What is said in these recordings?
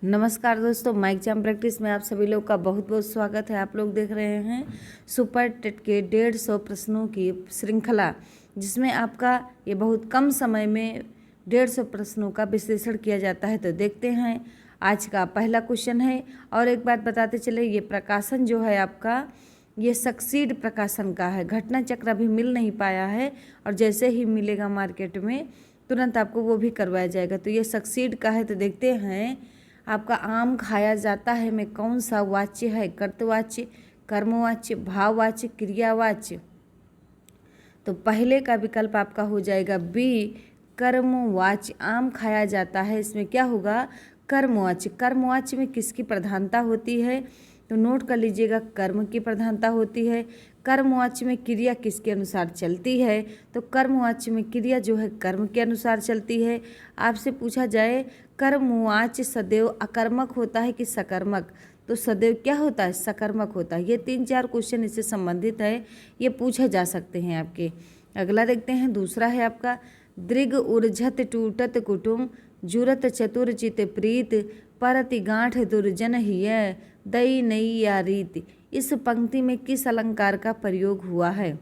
नमस्कार दोस्तों, माइक जाम प्रैक्टिस में आप सभी लोग का बहुत बहुत स्वागत है। आप लोग देख रहे हैं सुपर टेट के 150 प्रश्नों की श्रृंखला, जिसमें आपका ये बहुत कम समय में 150 प्रश्नों का विश्लेषण किया जाता है। तो देखते हैं, आज का पहला क्वेश्चन है। और एक बात बताते चले, ये प्रकाशन जो है आपका, ये सक्सीड प्रकाशन का है। घटना चक्र अभी मिल नहीं पाया है, और जैसे ही मिलेगा मार्केट में तुरंत आपको वो भी करवाया जाएगा। तो ये सक्सीड का है। तो देखते हैं, आपका आम खाया जाता है में कौन सा वाच्य है? कर्तवाच्य, कर्मवाच्य, भाववाच्य, क्रियावाच्य। तो पहले का विकल्प आपका हो जाएगा बी, कर्मवाच्य। आम खाया जाता है, इसमें क्या होगा? कर्मवाच्य। कर्मवाच्य में किसकी प्रधानता होती है? तो नोट कर लीजिएगा, कर्म की प्रधानता होती है। कर्मवाच्य में क्रिया किसके अनुसार चलती है? तो कर्मवाच्य में क्रिया जो है कर्म के अनुसार चलती है। आपसे पूछा जाए कर्मवाच्य सदैव अकर्मक होता है कि सकर्मक? तो सदैव क्या होता है? सकर्मक होता है। ये 3-4 क्वेश्चन इससे संबंधित है, ये पूछे जा सकते हैं आपके। अगला देखते हैं, दूसरा है आपका दृग ऊर्झत टूटत कुटुम, जुरत चतुर चित प्रीत, परति गांठ दुर्जन हिय, दई नई या रीत। इस पंक्ति में किस अलंकार का प्रयोग हुआ है?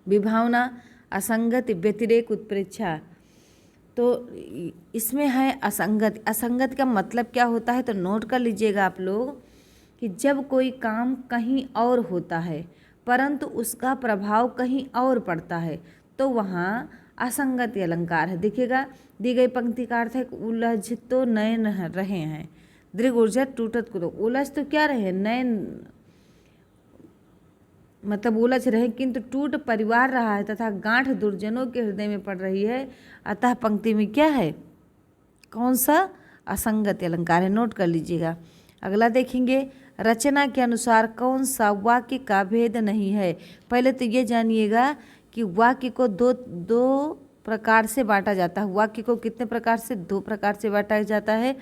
विभावना, असंगत, व्यतिरेक, उत्प्रेक्षा। तो इसमें है असंगत। असंगत का मतलब क्या होता है? तो नोट कर लीजिएगा आप लोग कि जब कोई काम कहीं और होता है परंतु उसका प्रभाव कहीं और पड़ता है, तो वहाँ असंगत अलंकार है। देखिएगा, दी गई पंक्ति का अर्थ है उलझ तो नयन रहे हैं, दृग ऊर्जत टूटत को। उलझ तो क्या रहे? नयन मतलब उलझ रहे, किंतु टूट परिवार रहा है तथा गांठ दुर्जनों के हृदय में पड़ रही है। अतः पंक्ति में क्या है? कौन सा? असंगत अलंकार है। नोट कर लीजिएगा। अगला देखेंगे, रचना के अनुसार कौन सा वाक्य का भेद नहीं है? पहले तो ये जानिएगा कि वाक्य को दो प्रकार से बांटा जाता है। वाक्य को कितने प्रकार से? 2 प्रकार से बांटा जाता है।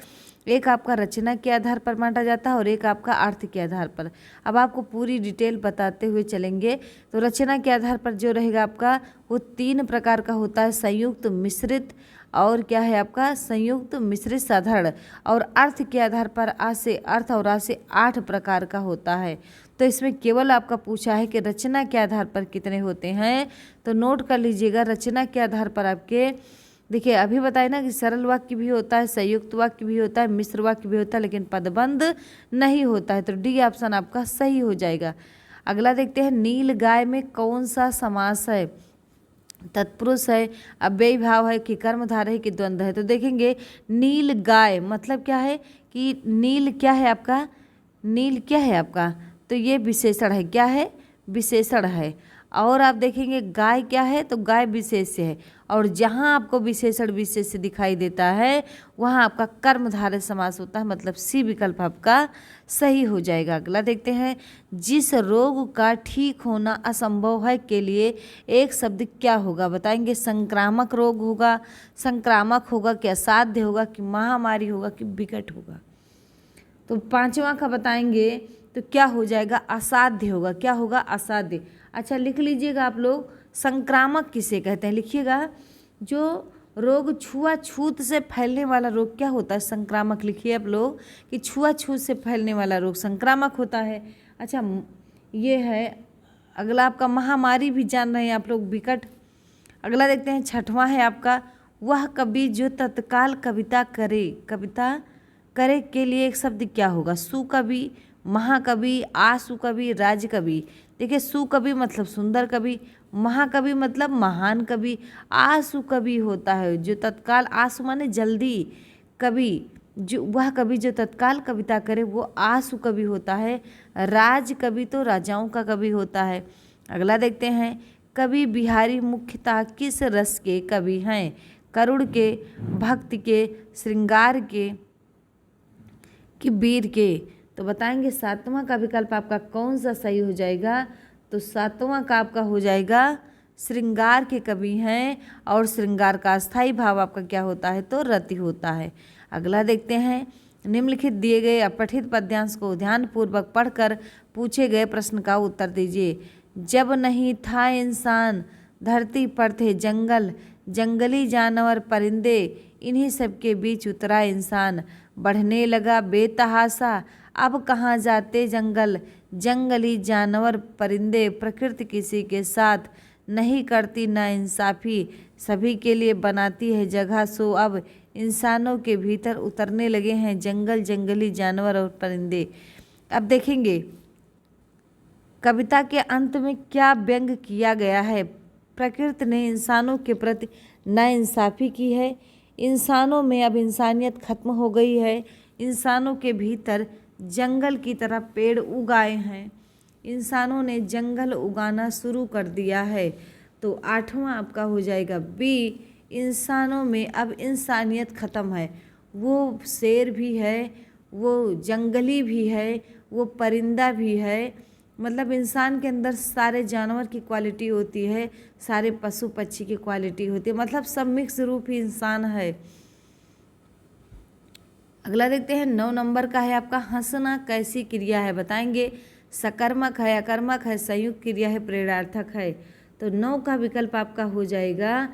एक आपका रचना के आधार पर बांटा जाता है और एक आपका अर्थ के आधार पर। अब आपको पूरी डिटेल बताते हुए चलेंगे। तो रचना के आधार पर जो रहेगा आपका, वो 3 प्रकार का होता है, संयुक्त, मिश्रित और क्या है आपका? संयुक्त, मिश्रित, साधारण। और अर्थ के आधार पर आ से अर्थ और आ से 8 प्रकार का होता है। तो इसमें केवल आपका पूछा है कि रचना के आधार पर कितने होते हैं। तो नोट कर लीजिएगा, रचना के आधार पर आपके, देखिए अभी बताए ना कि सरल वाक्य भी होता है, संयुक्त वाक्य भी होता है, मिश्र वाक्य भी होता है, लेकिन पदबंध नहीं होता है। तो डी ऑप्शन आपका सही हो जाएगा। अगला देखते हैं, नील गाय में कौन सा समास है? तत्पुरुष है, अव्ययी भाव है कि कर्मधारय है कि द्वंद्व है? तो देखेंगे, नील गाय मतलब क्या है कि नील क्या है आपका? नील क्या है आपका? तो ये विशेषण है। क्या है? विशेषण है। और आप देखेंगे गाय क्या है? तो गाय विशेष्य है। और जहाँ आपको विशेषण विशेष्य दिखाई देता है वहाँ आपका कर्मधारय समास होता है, मतलब सी विकल्प आपका सही हो जाएगा। अगला देखते हैं, जिस रोग का ठीक होना असंभव है के लिए एक शब्द क्या होगा? बताएंगे, संक्रामक रोग होगा, संक्रामक होगा कि असाध्य होगा कि महामारी होगा कि विकट होगा? तो 5वां का बताएंगे तो क्या हो जाएगा? असाध्य होगा। क्या होगा? असाध्य। अच्छा, लिख लीजिएगा आप लोग, संक्रामक किसे कहते हैं? लिखिएगा, जो रोग छुआछूत से फैलने वाला रोग क्या होता है? संक्रामक। लिखिए आप लोग कि छुआछूत से फैलने वाला रोग संक्रामक होता है। अच्छा, ये है। अगला आपका महामारी भी जान रहे हैं आप लोग, विकट। अगला देखते हैं, 6वां है आपका, वह कवि जो तत्काल कविता करे के लिए एक शब्द क्या होगा? सुकवि, महाकवि, आशु कवि, राज कवि। देखिए, सुकवि मतलब सुंदर कवि, महाकवि मतलब महान कवि, आशु कवि होता है जो तत्काल, आशु माने जल्दी, कवि जो, वह कवि जो तत्काल कविता करे वो आशु कवि होता है। राज कवि तो राजाओं का कवि होता है। अगला देखते हैं, कवि बिहारी मुख्यतः किस रस के कवि हैं? करुण के, भक्ति के, श्रृंगार के कि वीर के? तो बताएंगे 7वां का विकल्प आपका कौन सा सही हो जाएगा? तो 7वां का आपका हो जाएगा श्रृंगार के कवि हैं। और श्रृंगार का स्थायी भाव आपका क्या होता है? तो रति होता है। अगला देखते हैं, निम्नलिखित दिए गए अपठित पद्यांश को ध्यानपूर्वक पढ़कर पूछे गए प्रश्न का उत्तर दीजिए। जब नहीं था इंसान, धरती पर थे जंगल, जंगली जानवर परिंदे, इन्हीं सब के बीच उतरा इंसान, बढ़ने लगा बेतहासा। अब कहाँ जाते जंगल, जंगली जानवर परिंदे, प्रकृति किसी के साथ नहीं करती नाइंसाफ़ी, सभी के लिए बनाती है जगह। सो अब इंसानों के भीतर उतरने लगे हैं जंगली जानवर और परिंदे। अब देखेंगे कविता के अंत में क्या व्यंग किया गया है। प्रकृति ने इंसानों के प्रति नाइंसाफ़ी की है, इंसानों में अब इंसानियत खत्म हो गई है, इंसानों के भीतर जंगल की तरह पेड़ उगाए हैं, इंसानों ने जंगल उगाना शुरू कर दिया है। तो 8वां आपका हो जाएगा बी, इंसानों में अब इंसानियत ख़त्म है। वो शेर भी है, वो जंगली भी है, वो परिंदा भी है, मतलब इंसान के अंदर सारे जानवर की क्वालिटी होती है, सारे पशु पक्षी की क्वालिटी होती है, मतलब सब मिक्स रूप ही इंसान है। अगला देखते हैं 9 नंबर का है आपका, हंसना कैसी क्रिया है बताएंगे। सकर्मक है, अकर्मक है, संयुक्त क्रिया है, प्रेरणार्थक है। तो 9 का विकल्प आपका हो जाएगा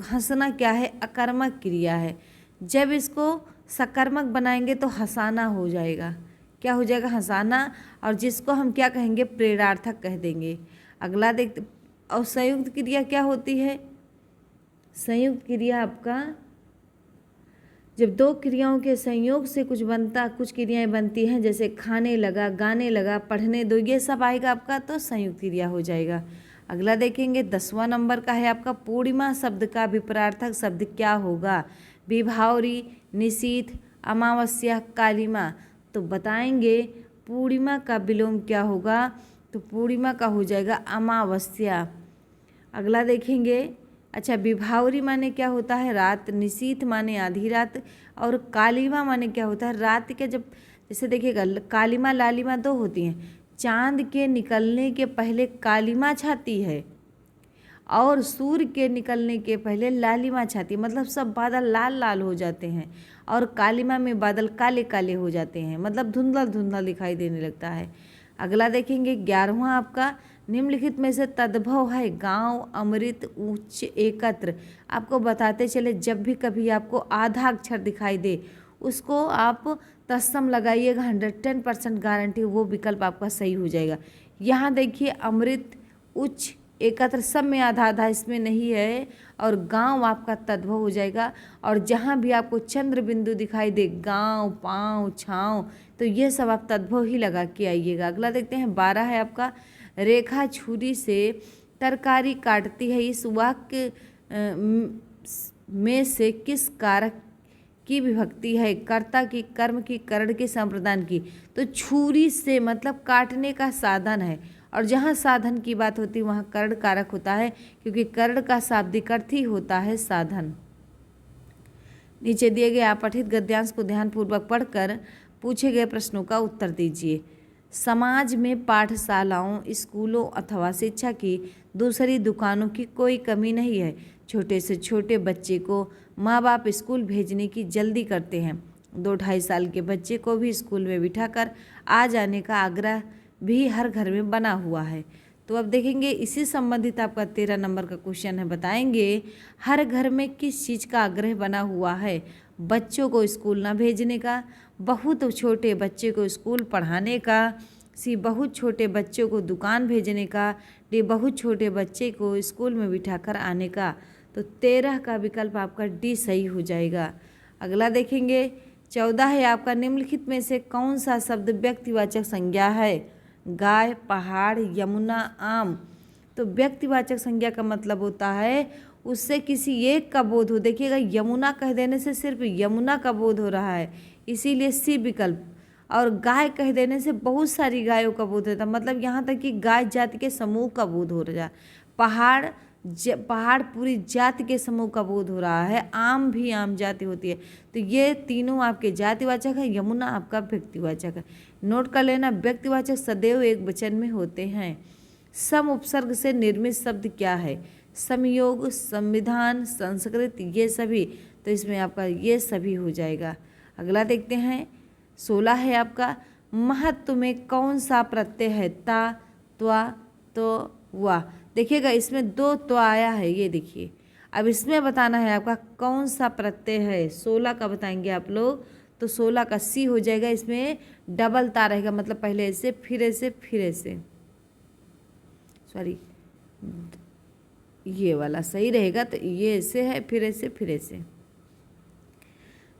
हंसना क्या है, अकर्मक क्रिया है। जब इसको सकर्मक बनाएंगे तो हंसाना हो जाएगा, क्या हो जाएगा, हंसाना, और जिसको हम क्या कहेंगे, प्रेरणार्थक कह देंगे। अगला देखते, और संयुक्त क्रिया क्या होती है। संयुक्त क्रिया आपका जब दो क्रियाओं के संयोग से कुछ क्रियाएं बनती हैं, जैसे खाने लगा, गाने लगा, पढ़ने दो, ये सब आएगा आपका, तो संयुक्त क्रिया हो जाएगा। अगला देखेंगे 10वां नंबर का है आपका, पूर्णिमा शब्द का विपरार्थक शब्द क्या होगा। विभावरी, निशीथ, अमावस्या, कालिमा। तो बताएंगे पूर्णिमा का विलोम क्या होगा, तो पूर्णिमा का हो जाएगा अमावस्या। अगला देखेंगे, अच्छा विभावरी माने क्या होता है, रात, निशीथ माने आधी रात, और कालिमा माने क्या होता है, रात के जब, जैसे देखिएगा कालिमा लालिमा दो होती हैं, चांद के निकलने के पहले कालिमा छाती है और सूर्य के निकलने के पहले लालिमा छाती है, मतलब सब बादल लाल लाल हो जाते हैं और कालिमा में बादल काले काले हो जाते हैं, मतलब धुंधला धुंधला दिखाई देने लगता है। अगला देखेंगे 11वां आपका, निम्नलिखित में से तद्भव है, गांव, अमृत, उच्च, एकत्र। आपको बताते चले, जब भी कभी आपको आधा अक्षर दिखाई दे उसको आप तत्सम लगाइएगा, 110% गारंटी वो विकल्प आपका सही हो जाएगा। यहाँ देखिए अमृत, उच्च, एकत्र सब में आधा आधा इसमें नहीं है, और गांव आपका तद्भव हो जाएगा। और जहाँ भी आपको चंद्र बिंदु दिखाई दे, गांव, पाँव, छाँव, तो ये सब आप तद्भव ही लगा के आइएगा। अगला देखते हैं 12 है आपका, रेखा छुरी से तरकारी काटती है, इस वाक्य में से किस कारक की विभक्ति है, कर्ता की, कर्म की, कर्ण की, संप्रदान की। तो छुरी से मतलब काटने का साधन है, और जहाँ साधन की बात होती है वहाँ कर्ण कारक होता है, क्योंकि कर्ण का शाब्दिक अर्थ ही होता है साधन। नीचे दिए गए अपठित गद्यांश को ध्यानपूर्वक पढ़कर पूछे गए प्रश्नों का उत्तर दीजिए। समाज में पाठशालाओं, स्कूलों अथवा शिक्षा की दूसरी दुकानों की कोई कमी नहीं है। छोटे से छोटे बच्चे को माँ बाप स्कूल भेजने की जल्दी करते हैं। 2-2.5 साल के बच्चे को भी स्कूल में बिठाकर आ जाने का आग्रह भी हर घर में बना हुआ है। तो अब देखेंगे इसी संबंधित आपका 13 नंबर का क्वेश्चन है, बताएंगे हर घर में किस चीज़ का आग्रह बना हुआ है। बच्चों को स्कूल ना भेजने का, बहुत छोटे बच्चे को स्कूल पढ़ाने का, सी बहुत छोटे बच्चों को दुकान भेजने का, डी बहुत छोटे बच्चे को स्कूल में बिठाकर आने का। तो 13 का विकल्प आपका डी सही हो जाएगा। अगला देखेंगे 14 है आपका, निम्नलिखित में से कौन सा शब्द व्यक्तिवाचक संज्ञा है। गाय, पहाड़, यमुना, आम। तो व्यक्तिवाचक संज्ञा का मतलब होता है उससे किसी एक का बोध हो। देखिएगा यमुना कह देने से सिर्फ यमुना का बोध हो रहा है, इसीलिए सी विकल्प। और गाय कह देने से बहुत सारी गायों का बोध होता है, मतलब यहाँ तक कि गाय जाति के समूह का बोध हो रहा है। पहाड़ पूरी जाति के समूह का बोध हो रहा है। आम भी आम जाति होती है। तो ये तीनों आपके जातिवाचक है, यमुना आपका व्यक्तिवाचक है। नोट कर लेना, व्यक्तिवाचक सदैव एक वचन में होते हैं। सम उपसर्ग से निर्मित शब्द क्या है। संयोग, संविधान, संस्कृत, ये सभी। तो इसमें आपका ये सभी हो जाएगा। अगला देखते हैं 16 है आपका, महत्व में कौन सा प्रत्यय है। ता, त्वा, तो, वा। देखिएगा इसमें 2 तो आया है, ये देखिए। अब इसमें बताना है आपका कौन सा प्रत्यय है। 16 का बताएंगे आप लोग, तो 16 का सी हो जाएगा। इसमें डबल ता रहेगा, मतलब पहले ऐसे फिर ऐसे फिर ऐसे, सॉरी ये वाला सही रहेगा, तो ये ऐसे है फिर ऐसे फिर ऐसे।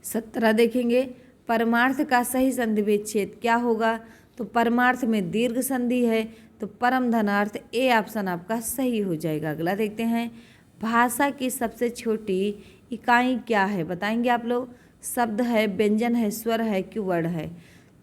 17 देखेंगे, परमार्थ का सही संधि विच्छेद क्या होगा। तो परमार्थ में दीर्घ संधि है, तो परम धनार्थ ए ऑप्शन आपका सही हो जाएगा। अगला देखते हैं, भाषा की सबसे छोटी इकाई क्या है, बताएंगे आप लोग। शब्द है, व्यंजन है, स्वर है कि वर्ण है।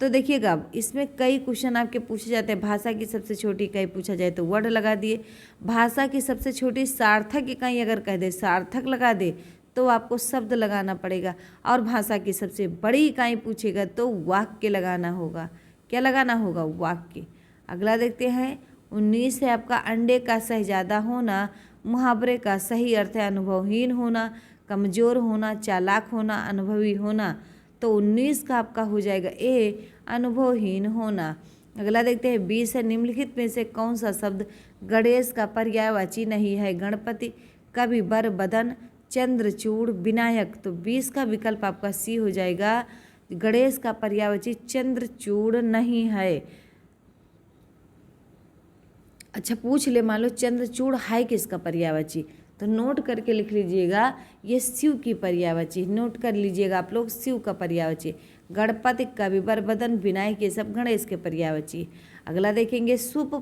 तो देखिएगा अब इसमें कई क्वेश्चन आपके पूछे जाते हैं। भाषा की सबसे छोटी इकाई पूछा जाए तो वर्ड लगा दिए। भाषा की सबसे छोटी सार्थक इकाई अगर कह दे, सार्थक लगा दे, तो आपको शब्द लगाना पड़ेगा। और भाषा की सबसे बड़ी इकाई पूछेगा तो वाक्य लगाना होगा। क्या लगाना होगा, वाक्य। अगला देखते हैं, 19 है आपका, अंडे का शहजादा होना। मुहावरे का सही अर्थ है अनुभवहीन होना, कमजोर होना, चालाक होना, अनुभवी होना। तो 19 का आपका हो जाएगा ए, अनुभवहीन होना। अगला देखते हैं, 20 है, निम्नलिखित में से कौन सा शब्द गणेश का पर्यायवाची नहीं है। गणपति, कवि, बर, बदन, चंद्रचूड़, विनायक। तो 20 का विकल्प आपका सी हो जाएगा। गणेश का पर्यायवाची चंद्रचूड़ नहीं है। अच्छा पूछ ले, मान लो चंद्रचूड़ है किसका पर्यायवाची, तो नोट करके लिख लीजिएगा, ये शिव की पर्यायवाची। नोट कर लीजिएगा आप लोग, शिव का पर्यायवाची। गणपति, कवि, बर, बदन, विनायक, ये सब गणेश के पर्यायवाची। अगला देखेंगे, सुप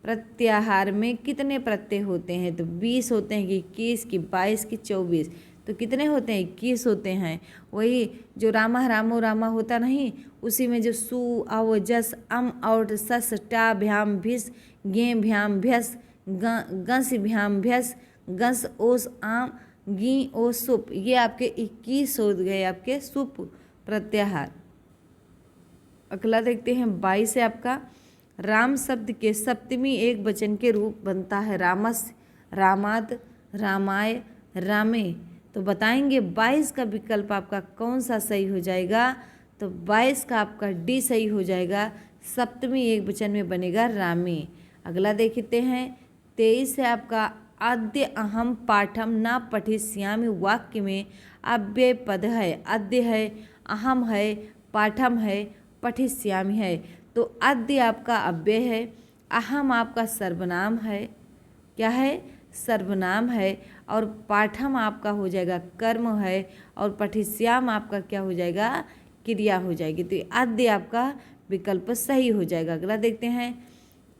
प्रत्याहार में कितने प्रत्यय होते हैं। तो 20 होते हैं कि 21 की 22 की 24। तो कितने होते हैं, 21 होते हैं। वही जो रामा रामो रामा होता नहीं, उसी में जो सु अव जस अम और सस टा भ्याम भिस गे भ्याम भ्यस गस भ्याम भ्यस गस ओस आम गी ओ सुप, ये आपके 21 हो गए आपके सुप प्रत्याहार। अगला देखते हैं, 22 है आपका, राम शब्द के सप्तमी एक वचन के रूप बनता है। रामस, रामाद, रामाय, रामे। तो बताएंगे 22 का विकल्प आपका कौन सा सही हो जाएगा। तो 22 का आपका डी सही हो जाएगा। सप्तमी एक वचन में बनेगा रामे। अगला देखते हैं, 23 है आपका, अद्य अहम पाठम न पठिष्यामि। वाक्य में अव्यय पद है, अद्य है, अहम है, पाठम है, पठिष्यामि है। तो अद्य आपका अव्यय है, अहम आपका सर्वनाम है, क्या है, सर्वनाम है। और पाठम आपका हो जाएगा कर्म है, और पठिष्याम आपका क्या हो जाएगा, क्रिया हो जाएगी। तो अद्य आपका विकल्प सही हो जाएगा। अगला देखते हैं,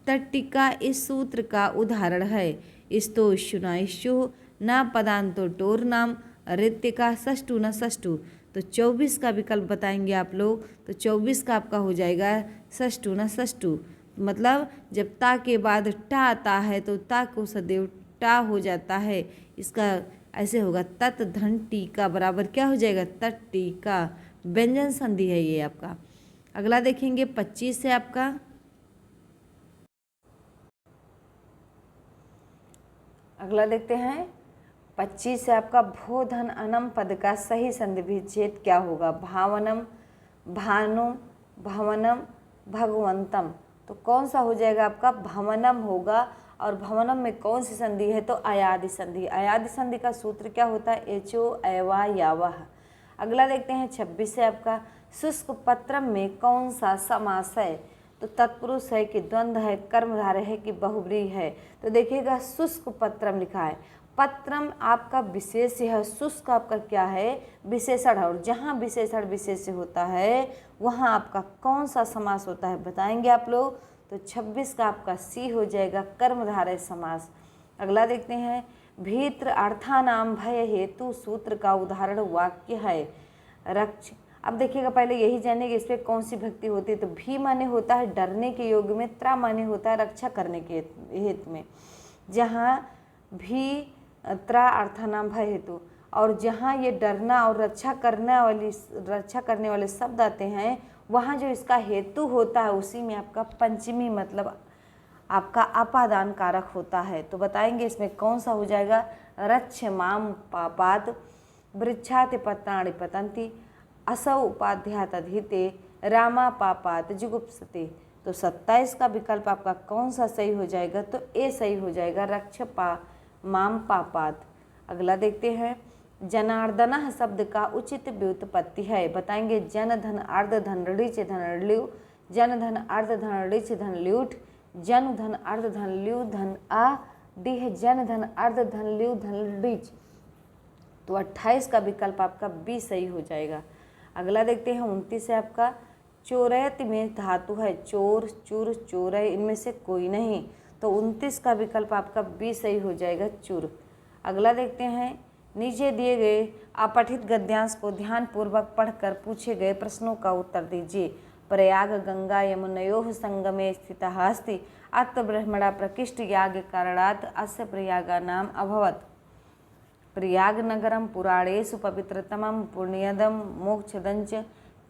तट्टिका इस सूत्र का उदाहरण है। स्तो शुनाइशु न पदांतो टोर नाम, रित्य का षष्टु न षष्टु। तो 24 का विकल्प बताएंगे आप लोग। तो 24 का आपका हो जाएगा षष्टु न षष्टु। मतलब जब ता के बाद टा आता है तो ता को सदैव टा हो जाता है। इसका ऐसे होगा, तत् धन टीका बराबर क्या हो जाएगा, तट टीका। व्यंजन संधि है ये आपका। अगला देखेंगे, 25 है आपका। अगला देखते हैं, 25 है आपका, भो धन अनम पद का सही संधि विच्छेद क्या होगा। भावनम, भानुम, भवनम, भगवंतम। तो कौन सा हो जाएगा आपका, भवनम होगा। और भवनम में कौन सी संधि है, तो अयादि संधि। अयादि संधि का सूत्र क्या होता है, एचो एवा यावह। अगला देखते हैं, 26 है आपका, शुष्क पत्रम में कौन सा समास है। तो तत्पुरुष है कि द्वंद्व है, कर्मधारय है कि बहुब्रीहि है। तो देखिएगा, शुष्क पत्रम लिखा है। पत्रम आपका विशेष्य है, शुष्क आपका क्या है, विशेषण है। और जहाँ विशेषण विशेष्य होता है वहाँ आपका कौन सा समास होता है, बताएंगे आप लोग। तो 26 का आपका सी हो जाएगा, कर्मधारय समास। अगला देखते हैं, भीत्र अर्थानाम भय हेतु सूत्र का उदाहरण वाक्य है। रक्ष, अब देखिएगा पहले यही जानिए कि इस पर कौन सी भक्ति होती है। तो भी माने होता है डरने के योग में, त्रा माने होता है रक्षा करने के हेतु में। जहाँ भी त्रा अर्थानाम भय हेतु, और जहाँ ये डरना और रक्षा करने वाले शब्द आते हैं, वहाँ जो इसका हेतु होता है उसी में आपका पंचमी मतलब आपका अपादान कारक होता है। तो बताएंगे इसमें कौन सा हो जाएगा, रक्ष माम पापाद, वृक्षाति पत्राणि पतंती, असौ उपाध्यात अधिते, रामा पापात जुगुप्सते। तो 27 का विकल्प आपका कौन सा सही हो जाएगा, तो ए सही हो जाएगा, रक्ष माम पापात। अगला देखते हैं, जनार्दनः शब्द का उचित व्युत्पत्ति है। बताएंगे, जन धन अर्ध धन ऋच धन ल्यू, जन धन अर्ध धन ऋच धन ल्यूट, जन धन अर्ध धन ल्यू धन आ, डी है जन धन अर्ध धन ल्यू धन ऋच। तो 28 का विकल्प आपका बी सही हो जाएगा। अगला देखते हैं 29 है आपका, चोरयत में धातु है चोर, चुर, चोरय, इनमें से कोई नहीं। तो 29 का विकल्प आपका बी सही हो जाएगा, चुर। अगला देखते हैं, नीचे दिए गए अपठित गद्यांश को ध्यानपूर्वक पढ़कर पूछे गए प्रश्नों का उत्तर दीजिए। प्रयाग गंगा यमुनयोः संगमे स्थितः अस्ति, अत्र ब्रह्मणा प्रकृष्ट याग कारणात् अस्य प्रयागा नाम अभवत्। प्रयाग नगरम पुराणेषु पवित्रतमं पुण्यदं मोक्षदञ्च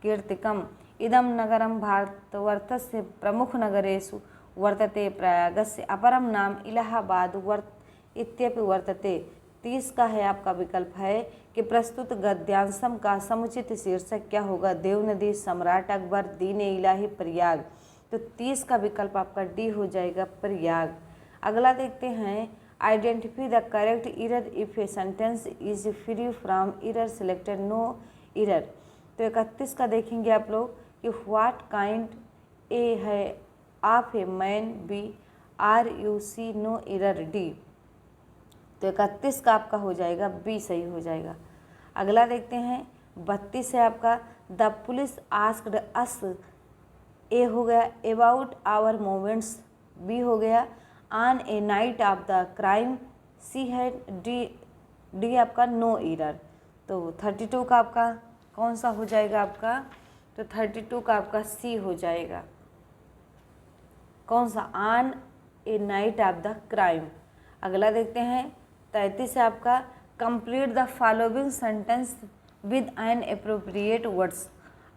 कीर्तिकम्, इदं नगरं भारतवर्षस्य प्रमुख नगरेषु वर्तते। प्रयागस्य अपरं नाम इलाहाबाद इत्यपि वर्तते। 30 का है आपका विकल्प है कि प्रस्तुत गद्यांशम का समुचित शीर्षक क्या होगा। देवनदी, सम्राट अकबर, दीन इलाही, प्रयाग। तो 30 का विकल्प आपका डी हो जाएगा, प्रयाग। अगला देखते हैं, identify the correct error if a sentence is free from error selected no error. तो 31 का देखेंगे आप लोग कि व्हाट काइंड, ए है of a man, B are you C no error, D. तो 31 का आपका हो जाएगा बी सही हो जाएगा। अगला देखते हैं 32 है आपका, the police asked us, A हो गया अबाउट आवर मोमेंट्स, बी हो गया on a night of the crime, C है डी आपका नो एरर। तो 32 का आपका कौन सा हो जाएगा आपका, तो 32 का आपका सी हो जाएगा। कौन सा, on a night of the crime. अगला देखते हैं 33 है आपका, complete the following sentence with an appropriate words.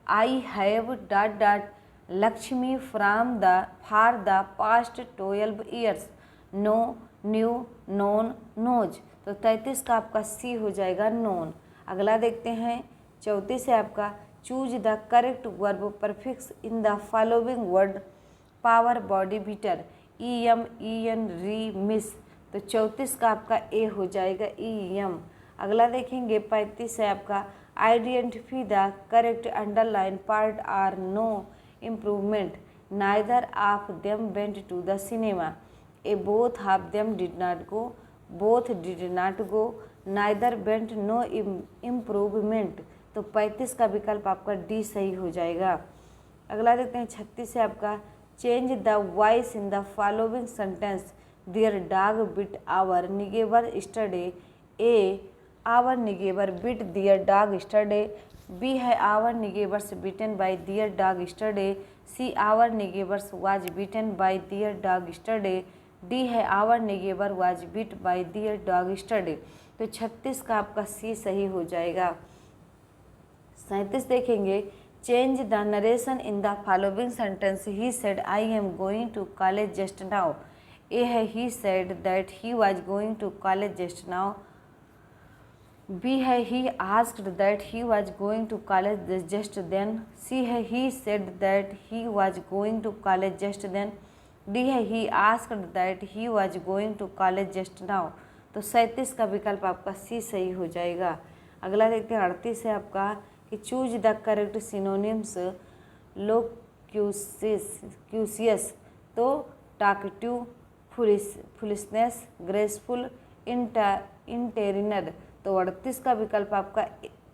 I have dot dot Lakshmi from the for the past 12 years, know, knew, known, knows. तो 33 का आपका सी हो जाएगा, नोन। अगला देखते हैं 34 है आपका, choose the correct verb prefix in the following word. Power, body, bitter, E M, E N, re, mis. तो 34 का आपका ए हो जाएगा, ई एम। अगला देखेंगे 35 है आपका, identify the correct underline part or no improvement, neither of them went to the cinema, A both of them did not go, both did not go, neither went no improvement. तो 35 का विकल्प आपका D सही हो जाएगा। अगला देखते हैं 36 है आपका, change the voice in the following sentence. Their dog bit our neighbour yesterday, A our neighbour bit their dog yesterday, B है our neighbours beaten by their dog yesterday, C our neighbours was beaten by their dog yesterday, D है our neighbour was beat by their dog yesterday. तो 36 का आपका सी सही हो जाएगा। 37 देखेंगे, change the narration in the following sentence. He said I am going to college just now, A है he said that he was going to college just now, B है he asked that he was going to college just then, C है he said that he was going to college just then, D है he asked that he was going to college just now. तो 37 का विकल्प आपका सी सही हो जाएगा। अगला देखते हैं 38 है आपका, कि चूज द करेक्ट सिनोनिम्स। लोक्यूसियस, तो टॉकटिव, फुलिशनेस, ग्रेसफुल, इंटेरिनर। तो 38 का विकल्प आपका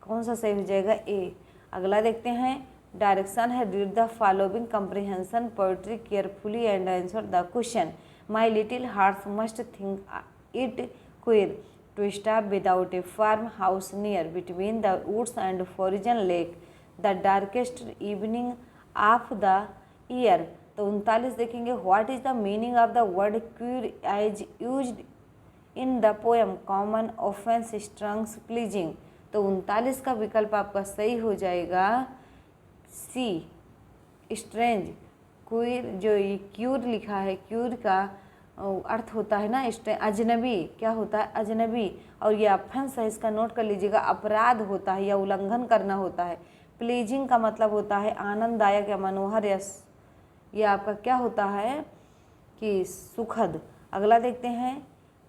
कौन सा सही हो जाएगा, ए। अगला देखते हैं, डायरेक्शन है, read the following comprehension poetry carefully and answer the question. My little heart must think it queer to stop without a farm house near between the woods and frozen lake, the darkest evening of the year. तो 39 देखेंगे, what is the meaning of the word queer as used in the poem common offence strange pleasing. तो 39 का विकल्प आपका सही हो जाएगा, सी, strange. Cure, जो ये क्यूर लिखा है, क्यूर का अर्थ होता है ना अजनबी, क्या होता है, अजनबी। और ये ऑफेंस है, इसका नोट कर लीजिएगा, अपराध होता है या उल्लंघन करना होता है। प्लीजिंग का मतलब होता है आनंददायक या मनोहर, या ये आपका क्या होता है कि सुखद। अगला देखते हैं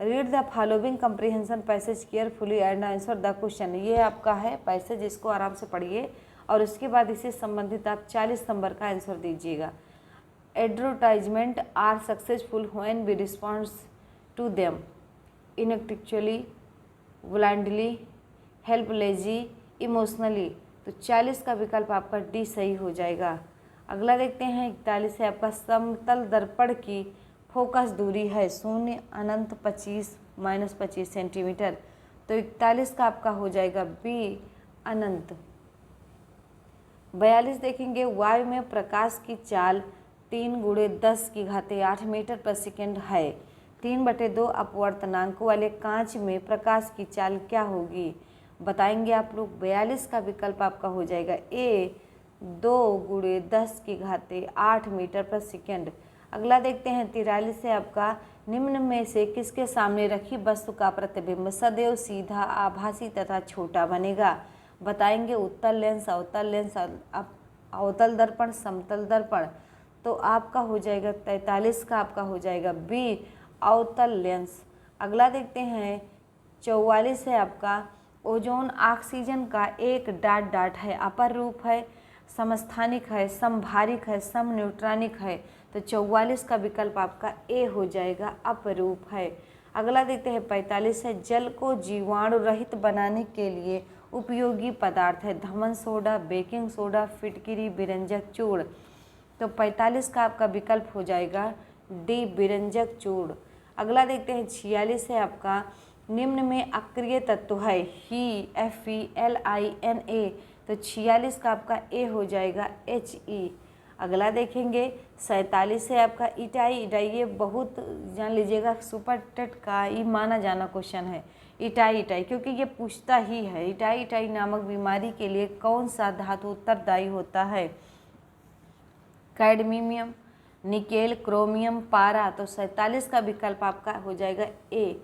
read the following comprehension passage carefully and answer the question. ये आपका है पैसेज, इसको आराम से पढ़िए और उसके बाद इससे संबंधित आप 40 नंबर का आंसर दीजिएगा। Advertisement are successful when we response to them intellectually, blindly, helplessly, emotionally. तो 40 का विकल्प आपका डी सही हो जाएगा। अगला देखते हैं 41 है आपका समतल दर्पण की फोकस दूरी है 0 अनंत 25 - 25 सेंटीमीटर। तो 41 का आपका हो जाएगा बी अनंत। 42 देखेंगे वायु में प्रकाश की चाल 3 × 10⁸ मीटर पर सेकेंड है। 3/2 अपवर्तनांक वाले कांच में प्रकाश की चाल क्या होगी, बताएंगे आप लोग। 42 का विकल्प आपका हो जाएगा ए 2 × 10⁸ मीटर पर सेकेंड। अगला देखते हैं 43 है आपका निम्न में से किसके सामने रखी वस्तु का प्रतिबिंब सदैव सीधा, आभासी तथा छोटा बनेगा, बताएंगे। उत्तल लेंस, अवतल लेंस, अवतल दर्पण, समतल दर्पण। तो आपका हो जाएगा 43 का आपका हो जाएगा बी अवतल लेंस। अगला देखते हैं 44 है आपका ओजोन ऑक्सीजन का एक डाट डाट है, अपर रूप है, समस्थानिक है, समभारिक है, सम न्यूट्रॉनिक है। तो 44 का विकल्प आपका ए हो जाएगा, अपरूप है। अगला देखते हैं 45 है जल को जीवाणु रहित बनाने के लिए उपयोगी पदार्थ है धमन सोडा, बेकिंग सोडा, फिटकिरी, बिरंजक चूर्ण। तो 45 का आपका विकल्प हो जाएगा डी बिरंजक चूर्ण। अगला देखते हैं 46 है आपका निम्न में अक्रिय तत्व है ही, FeLina। तो 46 का आपका ए हो जाएगा He। अगला देखेंगे 47 है आपका इटाई। इटाई ये बहुत जान लीजिएगा सुपर टेट का ये माना जाना क्वेश्चन है इटाई इटाई, क्योंकि ये पूछता ही है इटाई इटाई नामक बीमारी के लिए कौन सा धातु उत्तरदायी होता है, कैडमियम, निकेल, क्रोमियम, पारा। तो 47 का विकल्प आपका हो जाएगा ए,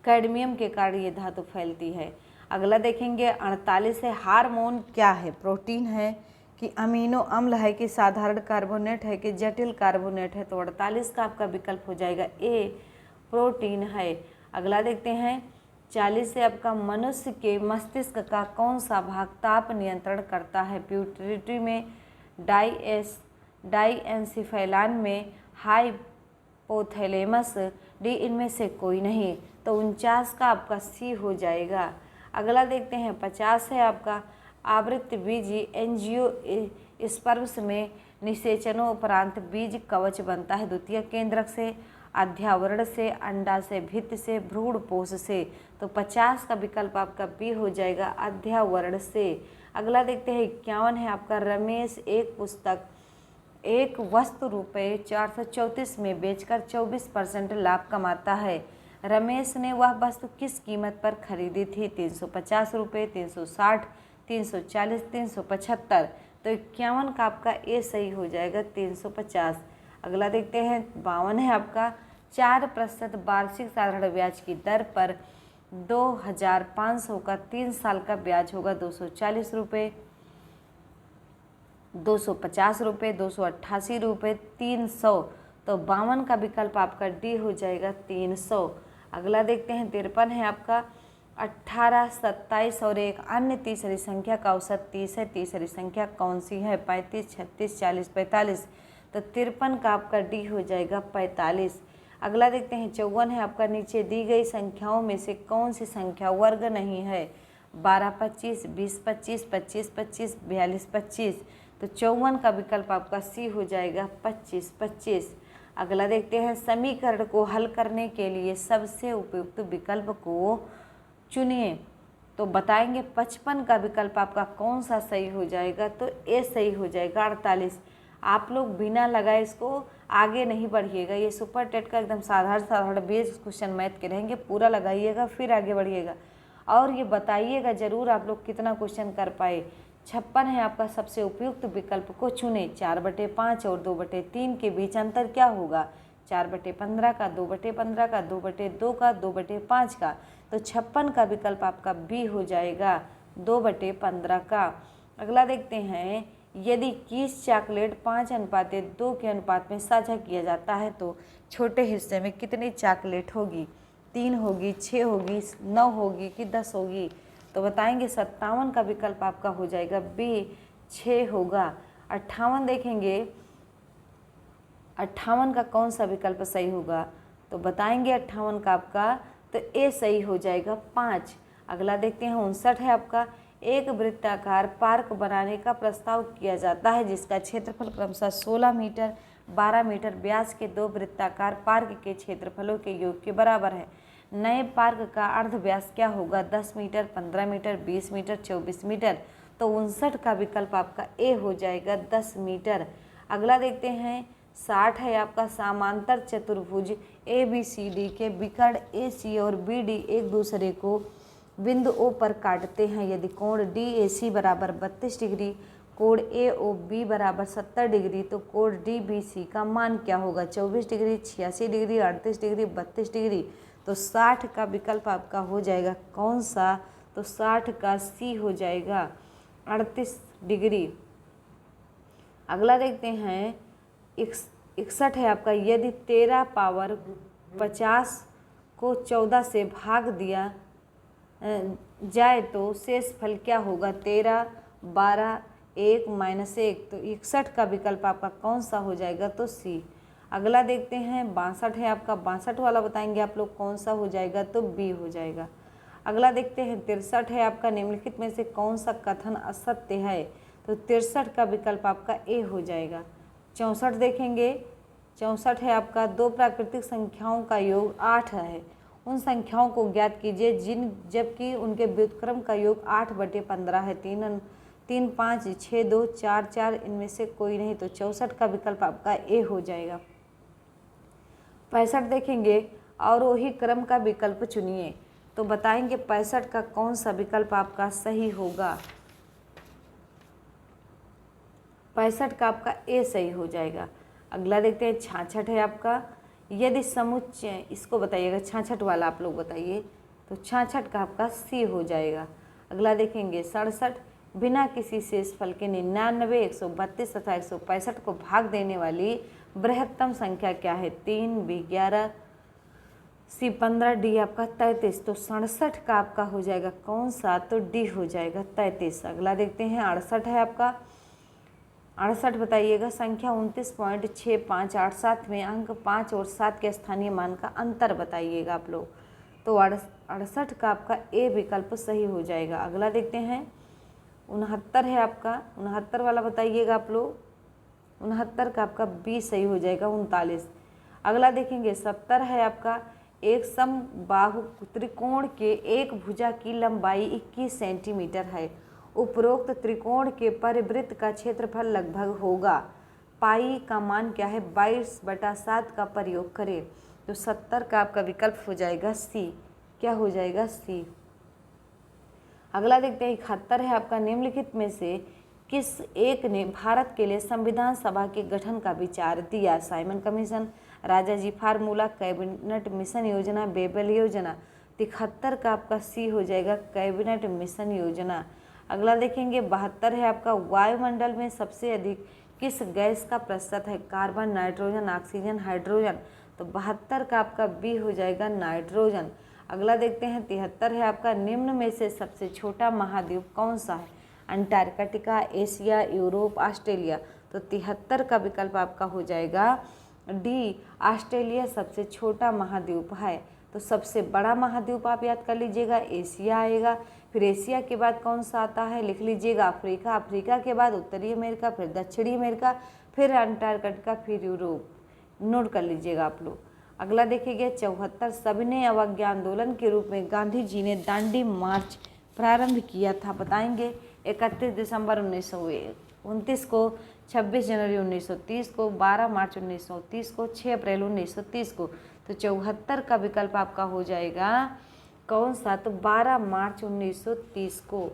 कैडमियम के कारण ये धातु फैलती है। अगला देखेंगे 48 है हार्मोन क्या है, प्रोटीन है कि अमीनो अम्ल है कि साधारण कार्बोनेट है कि जटिल कार्बोनेट है। तो 48 का आपका विकल्प हो जाएगा ए, प्रोटीन है। अगला देखते हैं 40 से आपका मनुष्य के मस्तिष्क का कौन सा भाग ताप नियंत्रण करता है, प्यूटरी में, डाईएंसिफेलान में, हाइपोथैलेमस, डी इनमें से कोई नहीं। तो 49 का आपका सी हो जाएगा। अगला देखते हैं 50 है आपका आवृत्त बीज एंजियोस्पर्म्स में निषेचनों उपरांत बीज कवच बनता है द्वितीय केंद्रक से, अध्यावरण से, अंडा से, भित्त से, भ्रूणपोष से। तो 50 का विकल्प आपका बी हो जाएगा, अध्यावरण से। अगला देखते हैं 51 है आपका रमेश एक पुस्तक एक वस्तु रुपये 434 में बेचकर 24% लाभ कमाता है। रमेश ने वह वस्तु किस कीमत पर खरीदी थी, 350 रुपये, 360, 340, 375। तो 51 का आपका ए सही हो जाएगा, 350। अगला देखते हैं 52 है आपका 4% वार्षिक साधारण ब्याज की दर पर 2500 का 3 साल का ब्याज होगा 240 रुपये, 250 रुपये, 288 रुपये, 300। तो 52 का विकल्प आपका डी हो जाएगा, 300। अगला देखते हैं 53 है आपका 18, 27 और एक अन्य तीसरी संख्या का औसत 30 है, तीसरी संख्या कौन सी है, 35, 36, 40, 45। तो 53 का आपका डी हो जाएगा, 45। अगला देखते हैं 54 है आपका नीचे दी गई संख्याओं में से कौन सी संख्या वर्ग नहीं है, 12, 25, 20, 25, 25, 25, 42, 25। तो 54 का विकल्प आपका सी हो जाएगा, 25, 25। अगला देखते हैं समीकरण को हल करने के लिए सबसे उपयुक्त विकल्प को चुनिए। तो बताएंगे 55 का विकल्प आपका कौन सा सही हो जाएगा, तो ए सही हो जाएगा, 48। आप लोग बिना लगाए इसको आगे नहीं बढ़िएगा, ये सुपर टेट का एकदम साधारण बेस क्वेश्चन मैथ के रहेंगे, पूरा लगाइएगा फिर आगे बढ़िएगा और ये बताइएगा ज़रूर आप लोग कितना क्वेश्चन कर पाए। 56 है आपका सबसे उपयुक्त विकल्प को चुने, 4/5 और 2/3 के बीच अंतर क्या होगा, 4/15 का, 2/15 का, 2/2 का, 2/5 का। तो 56 का विकल्प आपका बी हो जाएगा, 2/15 का। अगला देखते हैं यदि 21 चॉकलेट 5:2 के अनुपात में साझा किया जाता है तो छोटे हिस्से में कितनी चॉकलेट होगी, 3 होगी, 6 होगी, 9 होगी कि 10 होगी? तो बताएंगे 57 का विकल्प आपका हो जाएगा बी, 6 होगा। 58 देखेंगे, 58 का कौन सा विकल्प सही होगा? तो बताएंगे 58 का आपका तो ए सही हो जाएगा, 5। अगला देखते हैं 59 है आपका, एक वृत्ताकार पार्क बनाने का प्रस्ताव किया जाता है जिसका क्षेत्रफल क्रमशः 16 मीटर 12 मीटर व्यास के 2 वृत्ताकार पार्क के क्षेत्रफलों के योग के बराबर है। नए पार्क का अर्ध व्यास क्या होगा? 10 मीटर 15 मीटर 20 मीटर 24 मीटर। तो 59 का विकल्प आपका ए हो जाएगा, 10 मीटर। अगला देखते हैं 60 है आपका, समांतर चतुर्भुज ए बी सी डी के विकर्ण ए सी और बी डी एक दूसरे को बिंदु ओ पर काटते हैं। यदि कोण डी ए सी बराबर 32 डिग्री, कोण ए ओ बी बराबर 70 डिग्री, तो कोण डी बी सी का मान क्या होगा? 24 डिग्री, 86 डिग्री, 38 डिग्री, 32 डिग्री। तो 60 का विकल्प आपका हो जाएगा कौन सा? तो 60 का सी हो जाएगा, 38 डिग्री। अगला देखते हैं 61 है आपका, यदि 13 पावर 50 को 14 से भाग दिया जाए तो शेष फल क्या होगा? 13, 12, 1 -1। तो 61 का विकल्प आपका कौन सा हो जाएगा? तो सी। अगला देखते हैं 62 है आपका, 62 वाला बताएंगे आप लोग कौन सा हो जाएगा? तो बी हो जाएगा। अगला देखते हैं 63 है आपका, निम्नलिखित में से कौन सा कथन असत्य है? तो 63 का विकल्प आपका ए हो जाएगा। 64 देखेंगे, 64 है आपका, दो प्राकृतिक संख्याओं का योग 8 है, उन संख्याओं को ज्ञात कीजिए जबकि उनके व्युत्क्रम का योग 8/15 है। 3, 5, 6, 2, 4, 4 इनमें से कोई नहीं। तो 64 का विकल्प आपका ए हो जाएगा। 65 देखेंगे, और वही क्रम का विकल्प चुनिए। तो बताएंगे 65 का कौन सा विकल्प आपका सही होगा? 65 का आपका ए सही हो जाएगा। अगला देखते हैं 66 है आपका, यदि समुच्चय, इसको बताइएगा 66 वाला आप लोग बताइए। तो 66 का आपका सी हो जाएगा। अगला देखेंगे 67, बिना किसी शेषफल के 99, 132 तथा 165 को भाग देने वाली बृहत्तम संख्या क्या है? 3, बी 11, सी 15, डी आपका 33। तो 67 का आपका हो जाएगा कौन सा? तो डी हो जाएगा, 33। अगला देखते हैं 68 है आपका, 68 बताइएगा, संख्या 29.6587 में अंक 5 और 7 के स्थानीय मान का अंतर बताइएगा आप लोग। तो 68 का आपका ए विकल्प सही हो जाएगा। अगला देखते हैं 69 है आपका, 69 वाला बताइएगा आप लोग। 69 का आपका बी सही हो जाएगा, 39। अगला देखेंगे 70 है आपका, एक समबाहु त्रिकोण के एक भुजा की लंबाई 21 सेंटीमीटर है। उपरोक्त त्रिकोण के परिवृत्त का क्षेत्रफल लगभग होगा। पाई का मान क्या है? 22/7 का प्रयोग करें। तो 70 का आपका विकल्प हो जाएगा सी। क्या हो जाएगा? सी। अगला देखते हैं 71 है आपका, निम्नलिखित में से किस एक ने भारत के लिए संविधान सभा के गठन का विचार दिया? Simon commission, Rajaji formula, cabinet mission योजना, बेबल योजना। 73 का आपका सी हो जाएगा, कैबिनेट मिशन योजना। अगला देखेंगे 72 है आपका, वायुमंडल में सबसे अधिक किस गैस का प्रतिशत है? Carbon, nitrogen, oxygen, hydrogen. तो 72 का आपका बी हो जाएगा, नाइट्रोजन। अगला देखते हैं 73 है आपका, निम्न में से सबसे छोटा महाद्वीप कौन सा है? Antarctica, Asia, Europe, Australia. तो 73 का विकल्प आपका हो जाएगा डी, ऑस्ट्रेलिया सबसे छोटा महाद्वीप है। तो सबसे बड़ा महाद्वीप आप याद कर लीजिएगा, एशिया आएगा। फिर एशिया के बाद कौन सा आता है? लिख लीजिएगा अफ्रीका, अफ्रीका के बाद उत्तरी अमेरिका, फिर दक्षिणी अमेरिका, फिर अंटार्कटिका, फिर यूरोप। नोट कर लीजिएगा आप लोग। अगला देखिएगा 74, सविनय अवज्ञा आंदोलन के रूप में गांधी जी ने दांडी मार्च प्रारंभ किया था। बताएंगे 31 दिसंबर 1929 को, 26 जनवरी 1930 को, 12 मार्च 1930 को, 6 अप्रैल 1930 को। तो 74 का विकल्प आपका हो जाएगा कौन सा? तो 12 मार्च 1930 को।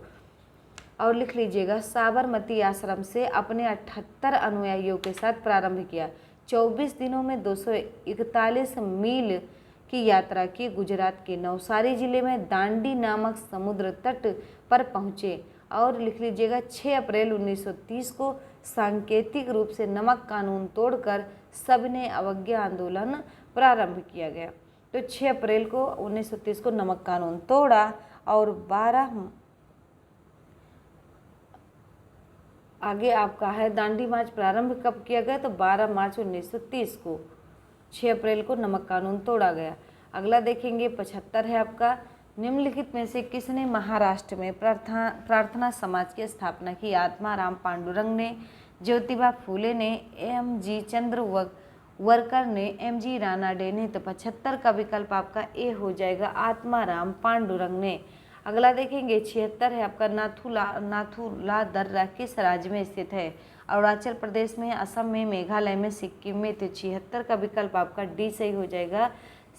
और लिख लीजिएगा, साबरमती आश्रम से अपने 78 अनुयायियों के साथ प्रारंभ किया। 24 दिनों में 241 मील की यात्रा की। गुजरात के नवसारी जिले में दांडी नामक समुद्र तट पर पहुँचे। और लिख लीजिएगा 6 अप्रैल 1930 को सांकेतिक रूप से नमक कानून तोड़कर सविनय अवज्ञा आंदोलन प्रारंभ किया गया। तो 6 अप्रैल को 1930 को नमक कानून तोड़ा और 12 आगे आपका है दांडी मार्च प्रारंभ कब किया गया, तो 12 मार्च 1930 को 6 अप्रैल को नमक कानून तोड़ा गया। अगला देखेंगे 75 है आपका, निम्नलिखित में से किसने महाराष्ट्र में प्रार्थना समाज की स्थापना की? आत्माराम पांडुरंग ने, ज्योतिबा फूले ने, एम.जी. चंद्रवरकर ने, एम.जी. रानाडे ने। तो 75 का विकल्प आपका ए हो जाएगा, आत्माराम पांडुरंग ने। अगला देखेंगे 76 है आपका, नाथुला दर्रा किस राज्य में स्थित है? अरुणाचल प्रदेश में, असम में, मेघालय में, सिक्किम में। तो 76 का विकल्प आपका डी सही हो जाएगा,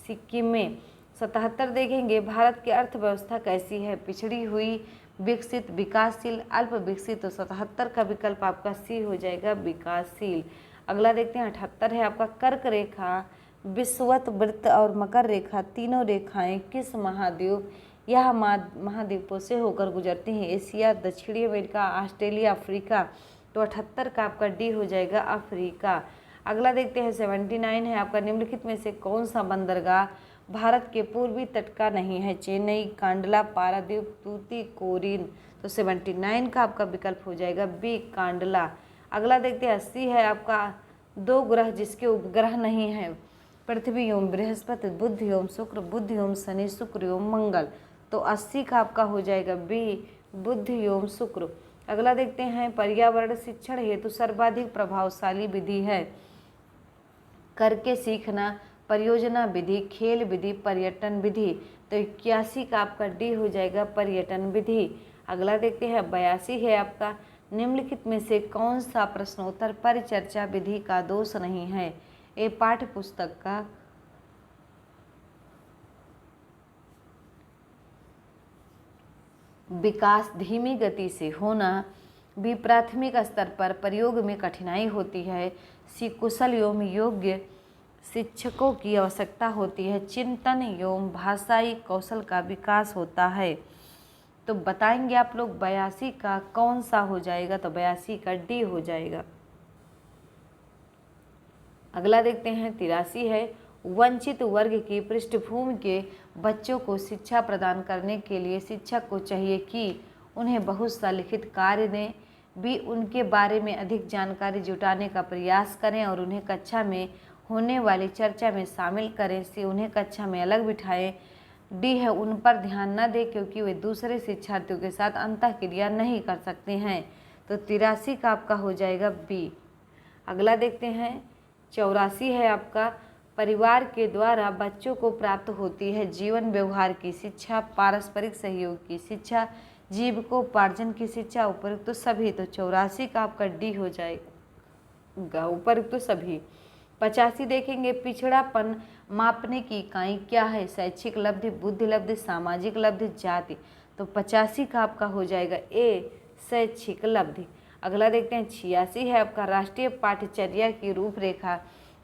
सिक्किम में। 77 देखेंगे, भारत की अर्थव्यवस्था कैसी है? पिछड़ी हुई, विकसित, विकासशील, अल्प विकसित। तो 77 का विकल्प आपका सी हो जाएगा, विकासशील। अगला देखते हैं 78 है आपका, कर्क रेखा, विषुवत वृत्त और मकर रेखा तीनों रेखाएं किस महाद्वीप यह महाद्वीपों से होकर गुजरती हैं? एशिया, दक्षिणी अमेरिका, ऑस्ट्रेलिया, अफ्रीका। तो 78 का आपका डी हो जाएगा, अफ्रीका। अगला देखते हैं 79 है आपका, निम्नलिखित में से कौन सा बंदरगाह भारत के पूर्वी तट का नहीं है? चेन्नई, कांडला, पारादीप, तूतीकोरिन। तो 79 का आपका विकल्प हो जाएगा बी, कांडला। अगला देखते हैं 80 है आपका, 2 ग्रह जिसके उपग्रह नहीं है? पृथ्वी एवं बृहस्पति, बुध एवं शुक्र, बुध एवं शनि, शुक्र एवं मंगल। तो 80 का आपका हो जाएगा बी, बुध एवं शुक्र। अगला देखते हैं पर्यावरण शिक्षण हेतु सर्वाधिक प्रभावशाली विधि है? करके सीखना, परियोजना विधि, खेल विधि, पर्यटन विधि। तो 81 का आपका डी हो जाएगा, पर्यटन विधि। अगला देखते हैं 82 है आपका, निम्नलिखित में से कौन सा प्रश्नोत्तर परिचर्चा विधि का दोष नहीं है? ए पाठ्य पुस्तक का, विकास धीमी गति से होना, बी प्राथमिक स्तर पर प्रयोग में कठिनाई होती है, सी कुशल एवं योग्य शिक्षकों की आवश्यकता होती है, चिंतन एवं भाषाई कौशल का विकास होता है। तो बताएंगे आप लोग 82 का कौन सा हो जाएगा? तो 82 का डी हो जाएगा। अगला देखते हैं 83 है, वंचित वर्ग की पृष्ठभूमि के बच्चों को शिक्षा प्रदान करने के लिए शिक्षक को चाहिए कि उन्हें बहुत सा लिखित कार्य दें, भी उनके बारे में अधिक जानकारी जुटाने का प्रयास करें और उन्हें कक्षा में होने वाली चर्चा में शामिल करें, से उन्हें कक्षा में अलग बिठाएं। डी है, उन पर ध्यान न दें क्योंकि वे दूसरे शिक्षार्थियों के साथ अंतःक्रिया नहीं कर सकते हैं। तो 83 का आपका हो जाएगा बी। अगला देखते हैं 84 है आपका, परिवार के द्वारा बच्चों को प्राप्त होती है जीवन व्यवहार की शिक्षा, पारस्परिक सहयोग की शिक्षा, जीविकोपार्जन की शिक्षा, उपयुक्त तो सभी। तो 84 का आपका डी हो जाएगा, उपयुक्त तो सभी। 85 देखेंगे, पिछड़ापन मापने की इकाई क्या है? शैक्षिक लब्धि, बुद्धि लब्धि, सामाजिक लब्धि, जाति। तो 85 का आपका हो जाएगा ए, शैक्षिक लब्धि। अगला देखते हैं 86 है आपका, राष्ट्रीय पाठ्यचर्या की रूपरेखा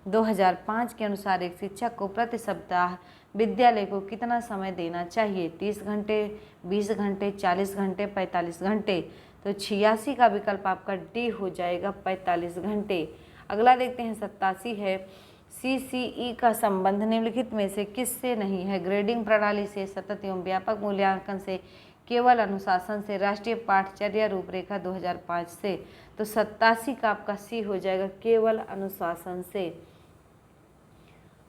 2005 के अनुसार एक शिक्षक को प्रति सप्ताह विद्यालय को कितना समय देना चाहिए? 30 घंटे, 20 घंटे, 40 घंटे, 45 घंटे। तो 86 का विकल्प आपका डी हो जाएगा, 45 घंटे। अगला देखते हैं 87 है, CCE का संबंध निम्नलिखित में से किससे नहीं है? ग्रेडिंग प्रणाली से, सतत एवं व्यापक मूल्यांकन से, केवल अनुशासन से, राष्ट्रीय पाठ्यचर्या रूपरेखा 2005 से। तो 87 का आपका सी हो जाएगा, केवल अनुशासन से।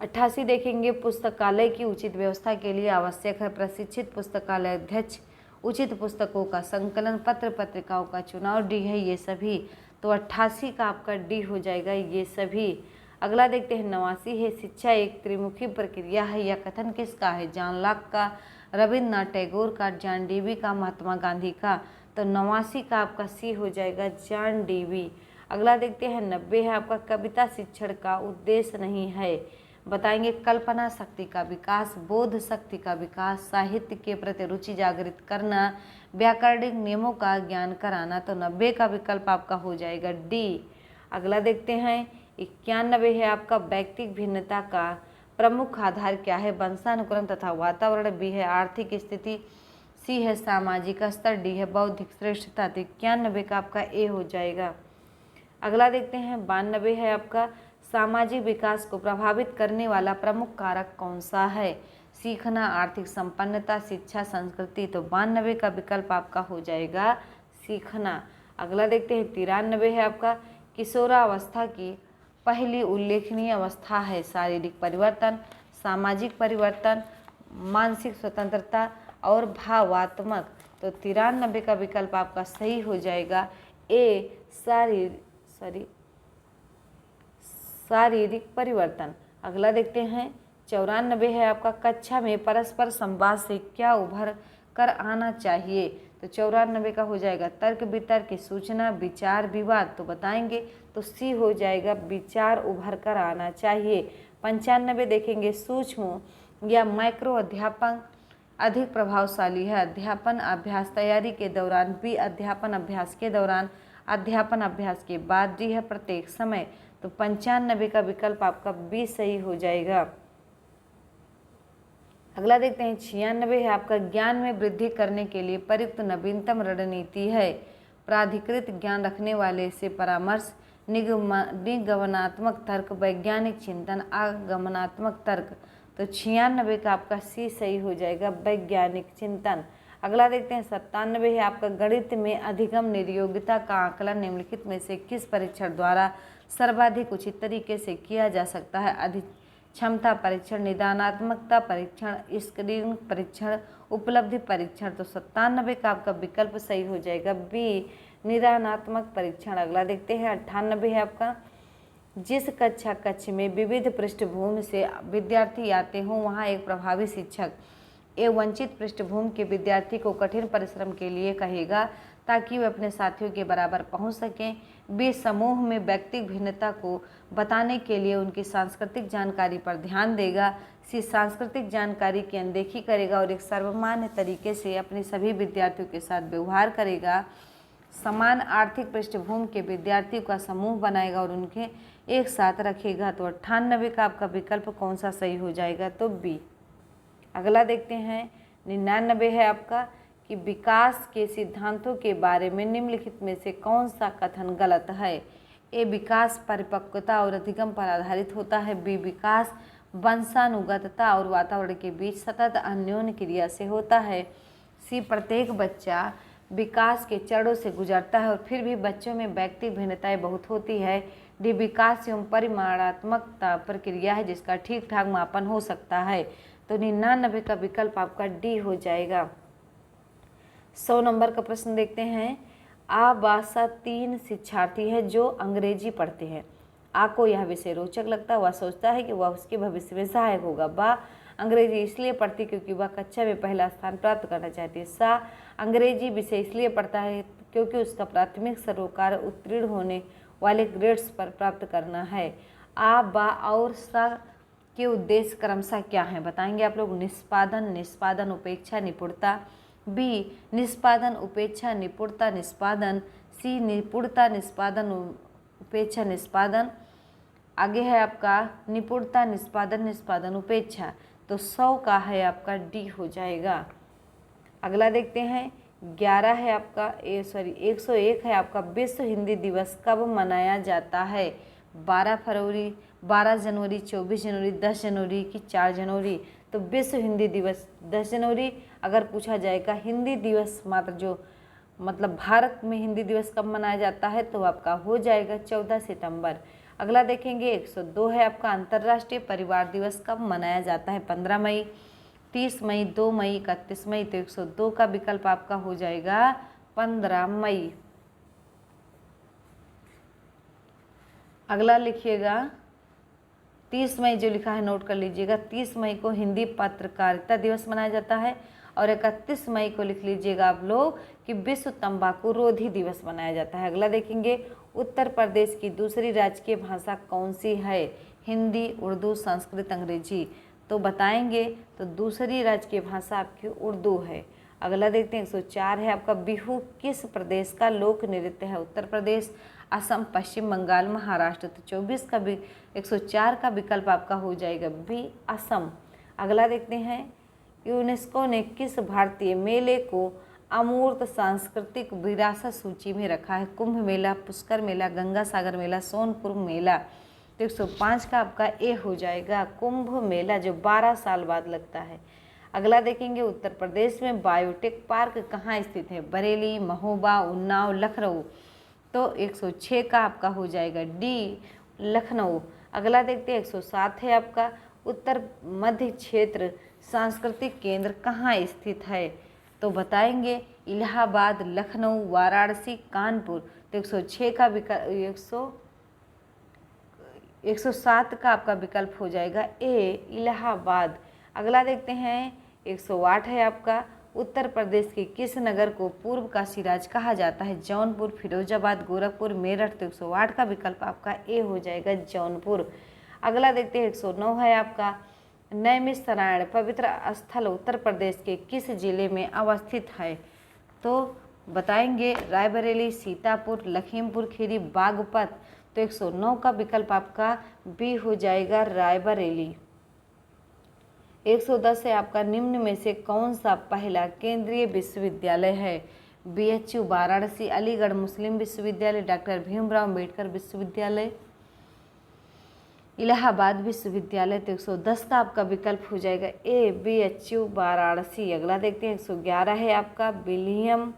88 देखेंगे, पुस्तकालय की उचित व्यवस्था के लिए आवश्यक है प्रशिक्षित पुस्तकालय अध्यक्ष, उचित पुस्तकों का संकलन, पत्र पत्रिकाओं का चुनाव। डी है ये सभी। तो 88 का आपका डी हो जाएगा, ये सभी। अगला देखते हैं 89 है, शिक्षा एक त्रिमुखी प्रक्रिया है, यह कथन किसका है? जॉन लॉक का, रविन्द्रनाथ टैगोर का, जॉन डीवी का, महात्मा गांधी का। तो 89 का आपका सी हो जाएगा, जॉन डीवी। अगला देखते हैं 90 है आपका, कविता शिक्षण का उद्देश्य नहीं है। बताएंगे कल्पना शक्ति का विकास, बोध शक्ति का विकास, साहित्य के प्रति रुचि जागृत करना, व्याकरणिक नियमों का ज्ञान कराना। तो 90 का विकल्प आपका हो जाएगा डी। अगला देखते हैं 91 है आपका, व्यक्तिक भिन्नता का प्रमुख आधार क्या है? वंशानुक्रम तथा वातावरण। बी है आर्थिक स्थिति, सी है सामाजिक स्तर, डी है बौद्धिक श्रेष्ठता। तो 91 का आपका ए हो जाएगा। अगला देखते हैं 92 है आपका, सामाजिक विकास को प्रभावित करने वाला प्रमुख कारक कौन सा है? सीखना, आर्थिक संपन्नता, शिक्षा, संस्कृति। तो 92 का विकल्प आपका हो जाएगा सीखना। अगला देखते हैं 93 है आपका, किशोरावस्था की पहली उल्लेखनीय अवस्था है शारीरिक परिवर्तन, सामाजिक परिवर्तन, मानसिक स्वतंत्रता और भावात्मक। तो 93 का विकल्प आपका सही हो जाएगा ए, शारीरिक परिवर्तन। अगला देखते हैं 94 है आपका, कक्षा में परस्पर संवाद से क्या उभर कर आना चाहिए? तो 94 का हो जाएगा तर्क वितर्क, सूचना, विचार, विवाद। तो बताएंगे तो सी हो जाएगा विचार उभर कर आना चाहिए। 95 देखेंगे, सूक्ष्म या माइक्रो अध्यापन अधिक प्रभावशाली है? अध्यापन अभ्यास तैयारी के दौरान, बी अध्यापन अभ्यास के दौरान, अध्यापन अभ्यास के बाद, डी है प्रत्येक समय। तो 95 का विकल्प आपका बी सही हो जाएगा। अगला देखते हैं 96 है आपका, ज्ञान में वृद्धि करने के लिए प्रयुक्त नवीनतम रणनीति है? प्राधिकृत ज्ञान रखने वाले से परामर्श, निगमनात्मक तर्क, वैज्ञानिक चिंतन, आगमनात्मक तर्क। तो 96 का आपका सी सही हो जाएगा वैज्ञानिक चिंतन। अगला देखते हैं 97 है आपका, गणित में अधिगम निरयोगिता का आकलन निम्नलिखित में से किस परीक्षण द्वारा सर्वाधिक उचित तरीके से किया जा सकता है? अधिक क्षमता परीक्षण, निदानात्मकता परीक्षण, स्क्रीनिंग परीक्षण, उपलब्धि परीक्षण। तो 97 का आपका विकल्प सही हो जाएगा बी, निदानात्मक परीक्षण। अगला देखते हैं 98 है आपका, जिस कक्ष में विविध पृष्ठभूमि से विद्यार्थी आते हों वहाँ एक प्रभावी शिक्षक ए वंचित पृष्ठभूमि के विद्यार्थी को कठिन परिश्रम के लिए कहेगा ताकि वे अपने साथियों के बराबर पहुंच सकें। बी समूह में व्यक्तिगत भिन्नता को बताने के लिए उनकी सांस्कृतिक जानकारी पर ध्यान देगा। सी सांस्कृतिक जानकारी की अनदेखी करेगा और एक सर्वमान्य तरीके से अपने सभी विद्यार्थियों के साथ व्यवहार करेगा। समान आर्थिक पृष्ठभूमि के विद्यार्थियों का समूह बनाएगा और उनके एक साथ रखेगा। तो 98 का आपका विकल्प कौन सा सही हो जाएगा? तो बी। अगला देखते हैं 99 है आपका, कि विकास के सिद्धांतों के बारे में निम्नलिखित में से कौन सा कथन गलत है? ए विकास परिपक्वता और अधिगम पर आधारित होता है, बी विकास वंशानुगतता और वातावरण के बीच सतत अन्योन्य क्रिया से होता है, सी प्रत्येक बच्चा विकास के चरणों से गुजरता है और फिर भी बच्चों में व्यक्तिगत भिन्नताएं बहुत होती है, डी विकास एवं परिमाणात्मकता प्रक्रिया है जिसका ठीक ठाक मापन हो सकता है। तो 99 का विकल्प आपका डी हो जाएगा। 100 नंबर का प्रश्न देखते हैं। आबासा 3 शिक्षार्थी है जो अंग्रेजी पढ़ते हैं। आ को यह विषय रोचक लगता है, वह सोचता है कि वह उसके भविष्य में सहायक होगा। बा अंग्रेजी इसलिए पढ़ती क्योंकि वह कक्षा में पहला स्थान प्राप्त करना चाहती है। सा अंग्रेजी विषय इसलिए पढ़ता है क्योंकि उसका प्राथमिक सरोकार उत्तीर्ण होने वाले ग्रेड्स पर प्राप्त करना है। आ, बा और सा के उद्देश्य क्रमशः क्या हैं बताएंगे आप लोग? निष्पादन, उपेक्षा, निपुणता। बी निष्पादन, उपेक्षा, निपुणता, निष्पादन। सी निपुणता, निष्पादन, उपेक्षा, निष्पादन। आगे है आपका निपुणता, निष्पादन, उपेक्षा। तो 100 का है आपका डी हो जाएगा। अगला देखते हैं 11 है आपका 101 है आपका, विश्व हिंदी दिवस कब मनाया जाता है? 12 फरवरी, 12 जनवरी, 24 जनवरी, 10 जनवरी की 4 जनवरी। तो विश्व हिंदी दिवस 10 जनवरी। अगर पूछा जाएगा हिंदी दिवस मात्र जो मतलब भारत में हिंदी दिवस कब मनाया जाता है तो आपका हो जाएगा 14 सितंबर। अगला देखेंगे 102 है आपका, अंतर्राष्ट्रीय परिवार दिवस कब मनाया जाता है? 15 मई, 30 मई, 2 मई, 31 मई। तो 102 का विकल्प आपका हो जाएगा 15 मई। अगला लिखिएगा 30 मई जो लिखा है नोट कर लीजिएगा। 30 मई को हिंदी पत्रकारिता दिवस मनाया जाता है और 31 मई को लिख लीजिएगा आप लोग कि विश्व तंबाकू रोधी दिवस मनाया जाता है। अगला देखेंगे उत्तर प्रदेश की दूसरी राजकीय भाषा कौन सी है? हिंदी, उर्दू, संस्कृत, अंग्रेजी। तो बताएंगे तो दूसरी राजकीय भाषा आपकी उर्दू है। अगला देखते हैं 104 है आपका, बिहू किस प्रदेश का लोक नृत्य है? उत्तर प्रदेश, असम, पश्चिम बंगाल, महाराष्ट्र। तो 24 का 104 का विकल्प आपका हो जाएगा बी असम। अगला देखते हैं यूनेस्को ने किस भारतीय मेले को अमूर्त सांस्कृतिक विरासत सूची में रखा है? कुंभ मेला, पुष्कर मेला, गंगा सागर मेला, सोनपुर मेला। तो 105 का आपका ए हो जाएगा कुंभ मेला, जो 12 साल बाद लगता है। अगला देखेंगे, उत्तर प्रदेश में बायोटेक पार्क कहाँ स्थित है? बरेली, महोबा, उन्नाव, लखनऊ। तो 106 का आपका हो जाएगा डी, लखनऊ। अगला देखते हैं, 107 है आपका, उत्तर मध्य क्षेत्र सांस्कृतिक केंद्र कहाँ स्थित है? तो बताएंगे इलाहाबाद, लखनऊ, वाराणसी, कानपुर। तो 106 का विकल्प 107 का आपका विकल्प हो जाएगा ए, इलाहाबाद। अगला देखते हैं, 108 है आपका, उत्तर प्रदेश के किस नगर को पूर्व का सिराज कहा जाता है? जौनपुर, फिरोजाबाद, गोरखपुर, मेरठ। तो 108 का विकल्प आपका ए हो जाएगा जौनपुर। अगला देखते हैं, 109 है आपका, नैमिषारण्य पवित्र स्थल उत्तर प्रदेश के किस जिले में अवस्थित है? तो बताएंगे रायबरेली, सीतापुर, लखीमपुर खीरी, बागपत। तो 109 का विकल्प आपका बी हो जाएगा रायबरेली। 110 है आपका, निम्न में से कौन सा पहला केंद्रीय विश्वविद्यालय है? बीएचयू वाराणसी, अलीगढ़ मुस्लिम विश्वविद्यालय, डॉक्टर भीमराव अम्बेडकर विश्वविद्यालय, इलाहाबाद विश्वविद्यालय। तो 110 का आपका विकल्प हो जाएगा ए, बीएचयू वाराणसी। अगला देखते हैं, 111 है आपका, विलियम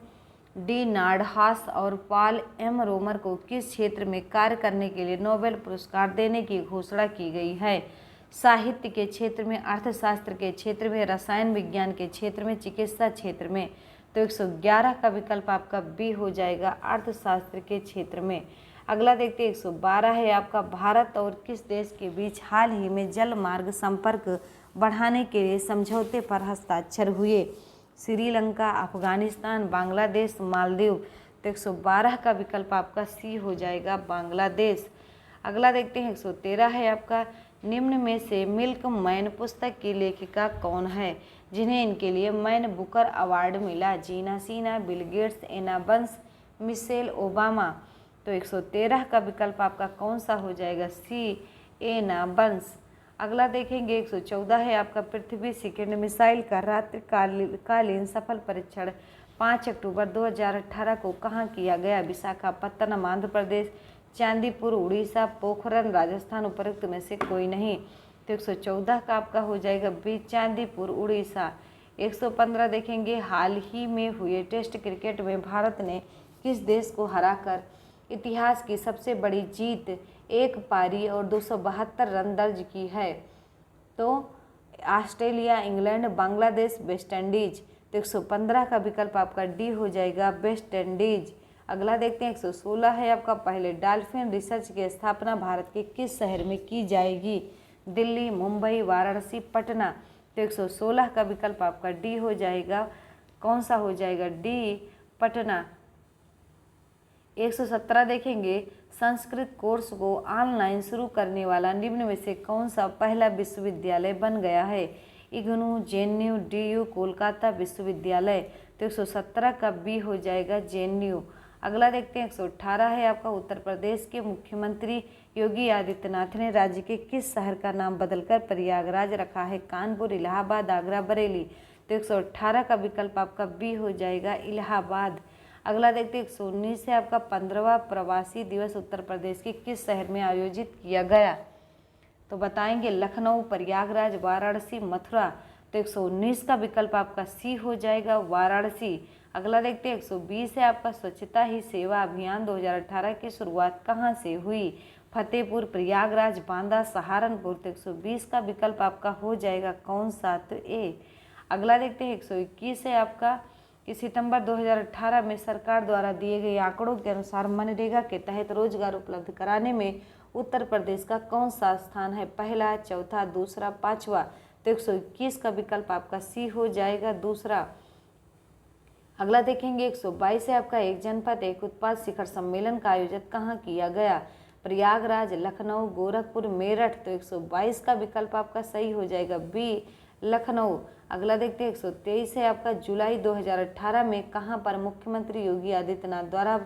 डी नार्डहास और पॉल एम रोमर को किस क्षेत्र में कार्य करने के लिए नोबेल पुरस्कार देने की घोषणा की गई है? साहित्य के क्षेत्र में, अर्थशास्त्र के क्षेत्र में, रसायन विज्ञान के क्षेत्र में, चिकित्सा क्षेत्र में। तो 111 का विकल्प आपका बी हो जाएगा अर्थशास्त्र के क्षेत्र में। अगला देखते हैं, 112 है आपका, भारत और किस देश के बीच हाल ही में जल मार्ग संपर्क बढ़ाने के लिए समझौते पर हस्ताक्षर हुए? श्रीलंका, अफगानिस्तान, बांग्लादेश, मालदीव। तो 112 का विकल्प आपका सी हो जाएगा बांग्लादेश। अगला देखते हैं, 113 है आपका, निम्न में से मिल्क मैन पुस्तक की लेखिका कौन है जिन्हें इनके लिए मैन बुकर अवार्ड मिला? जीना सीना, बिल गेट्स, एना बंस, मिशेल ओबामा। तो 113 का विकल्प आपका कौन सा हो जाएगा? सी, एना बंस। अगला देखेंगे, 114 है आपका, पृथ्वी सेकंड मिसाइल का रात्रिकालीन सफल परीक्षण 5 अक्टूबर 2018 को कहाँ किया गया? विशाखापत्तनम आंध्र प्रदेश, चांदीपुर उड़ीसा, पोखरन राजस्थान। उपरोक्त में से कोई नहीं। तो 114 का आपका हो जाएगा बी, चांदीपुर उड़ीसा। 115 देखेंगे, हाल ही में हुए टेस्ट क्रिकेट में भारत ने किस देश को हराकर इतिहास की सबसे बड़ी जीत, एक पारी और 272 रन दर्ज की है? तो Australia, England, Bangladesh, West Indies. तो 115 का विकल्प आपका डी हो जाएगा वेस्ट इंडीज। अगला देखते हैं, 116 है आपका, पहले डॉल्फिन रिसर्च की स्थापना भारत के किस शहर में की जाएगी? दिल्ली, मुंबई, वाराणसी, पटना। तो 116 का विकल्प आपका डी हो जाएगा। कौन सा हो जाएगा? डी, पटना। 117 देखेंगे, संस्कृत कोर्स को ऑनलाइन शुरू करने वाला निम्न में से कौन सा पहला विश्वविद्यालय बन गया है? इग्नू, जेएनयू, डीयू, कोलकाता विश्वविद्यालय। तो 117 का बी हो जाएगा जेएनयू। अगला देखते हैं, 118 है आपका, उत्तर प्रदेश के मुख्यमंत्री योगी आदित्यनाथ ने राज्य के किस शहर का नाम बदलकर प्रयागराज रखा है? कानपुर, इलाहाबाद, आगरा, बरेली। तो 118 का विकल्प आपका बी हो जाएगा इलाहाबाद। अगला देखते हैं, 119 है आपका, 15वां प्रवासी दिवस उत्तर प्रदेश के किस शहर में आयोजित किया गया? तो बताएंगे लखनऊ, प्रयागराज, वाराणसी, मथुरा। तो 119 का विकल्प आपका सी हो जाएगा वाराणसी। अगला देखते हैं, 120 है आपका, स्वच्छता ही सेवा अभियान 2018 की शुरुआत कहाँ से हुई? फतेहपुर, प्रयागराज, बांदा, सहारनपुर। तो 120 का विकल्प आपका हो जाएगा कौन सा? तो ए। अगला देखते हैं, 121 है आपका, कि सितंबर 2018 में सरकार द्वारा दिए गए आंकड़ों के अनुसार मनरेगा के तहत रोजगार उपलब्ध कराने में उत्तर प्रदेश का कौन सा स्थान है? पहला, चौथा, दूसरा, पांचवा। तो 121 का विकल्प आपका सी हो जाएगा दूसरा। अगला देखेंगे, 122 है आपका, एक जनपद एक उत्पाद शिखर सम्मेलन का आयोजन कहाँ किया गया? प्रयागराज, लखनऊ, गोरखपुर, मेरठ। तो 122 का विकल्प आपका सही हो जाएगा बी, लखनऊ। अगला देखते हैं, 123 है आपका, जुलाई 2018 में कहाँ पर मुख्यमंत्री योगी आदित्यनाथ द्वारा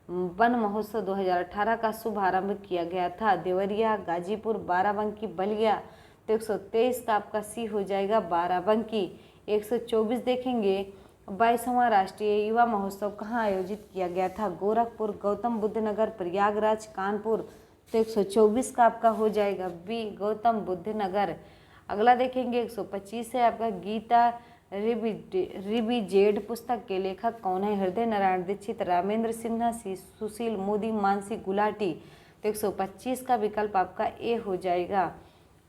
वन महोत्सव 2018 का शुभारंभ किया गया था? देवरिया, गाजीपुर, बाराबंकी, बलिया। तो 123 का आपका सी हो जाएगा बाराबंकी। 124 देखेंगे, 22वां राष्ट्रीय युवा महोत्सव कहाँ आयोजित किया गया था? गोरखपुर, गौतम बुद्ध नगर, प्रयागराज, कानपुर। तो 124 का आपका हो जाएगा बी गौतम बुद्ध नगर। अगला देखेंगे 125 है आपका गीता रिबिजेड पुस्तक के लेखक कौन है? हृदय नारायण दीक्षित, रामेंद्र सिन्हा, सुशील मोदी, मानसी गुलाटी। तो 125 का विकल्प आपका ए हो जाएगा।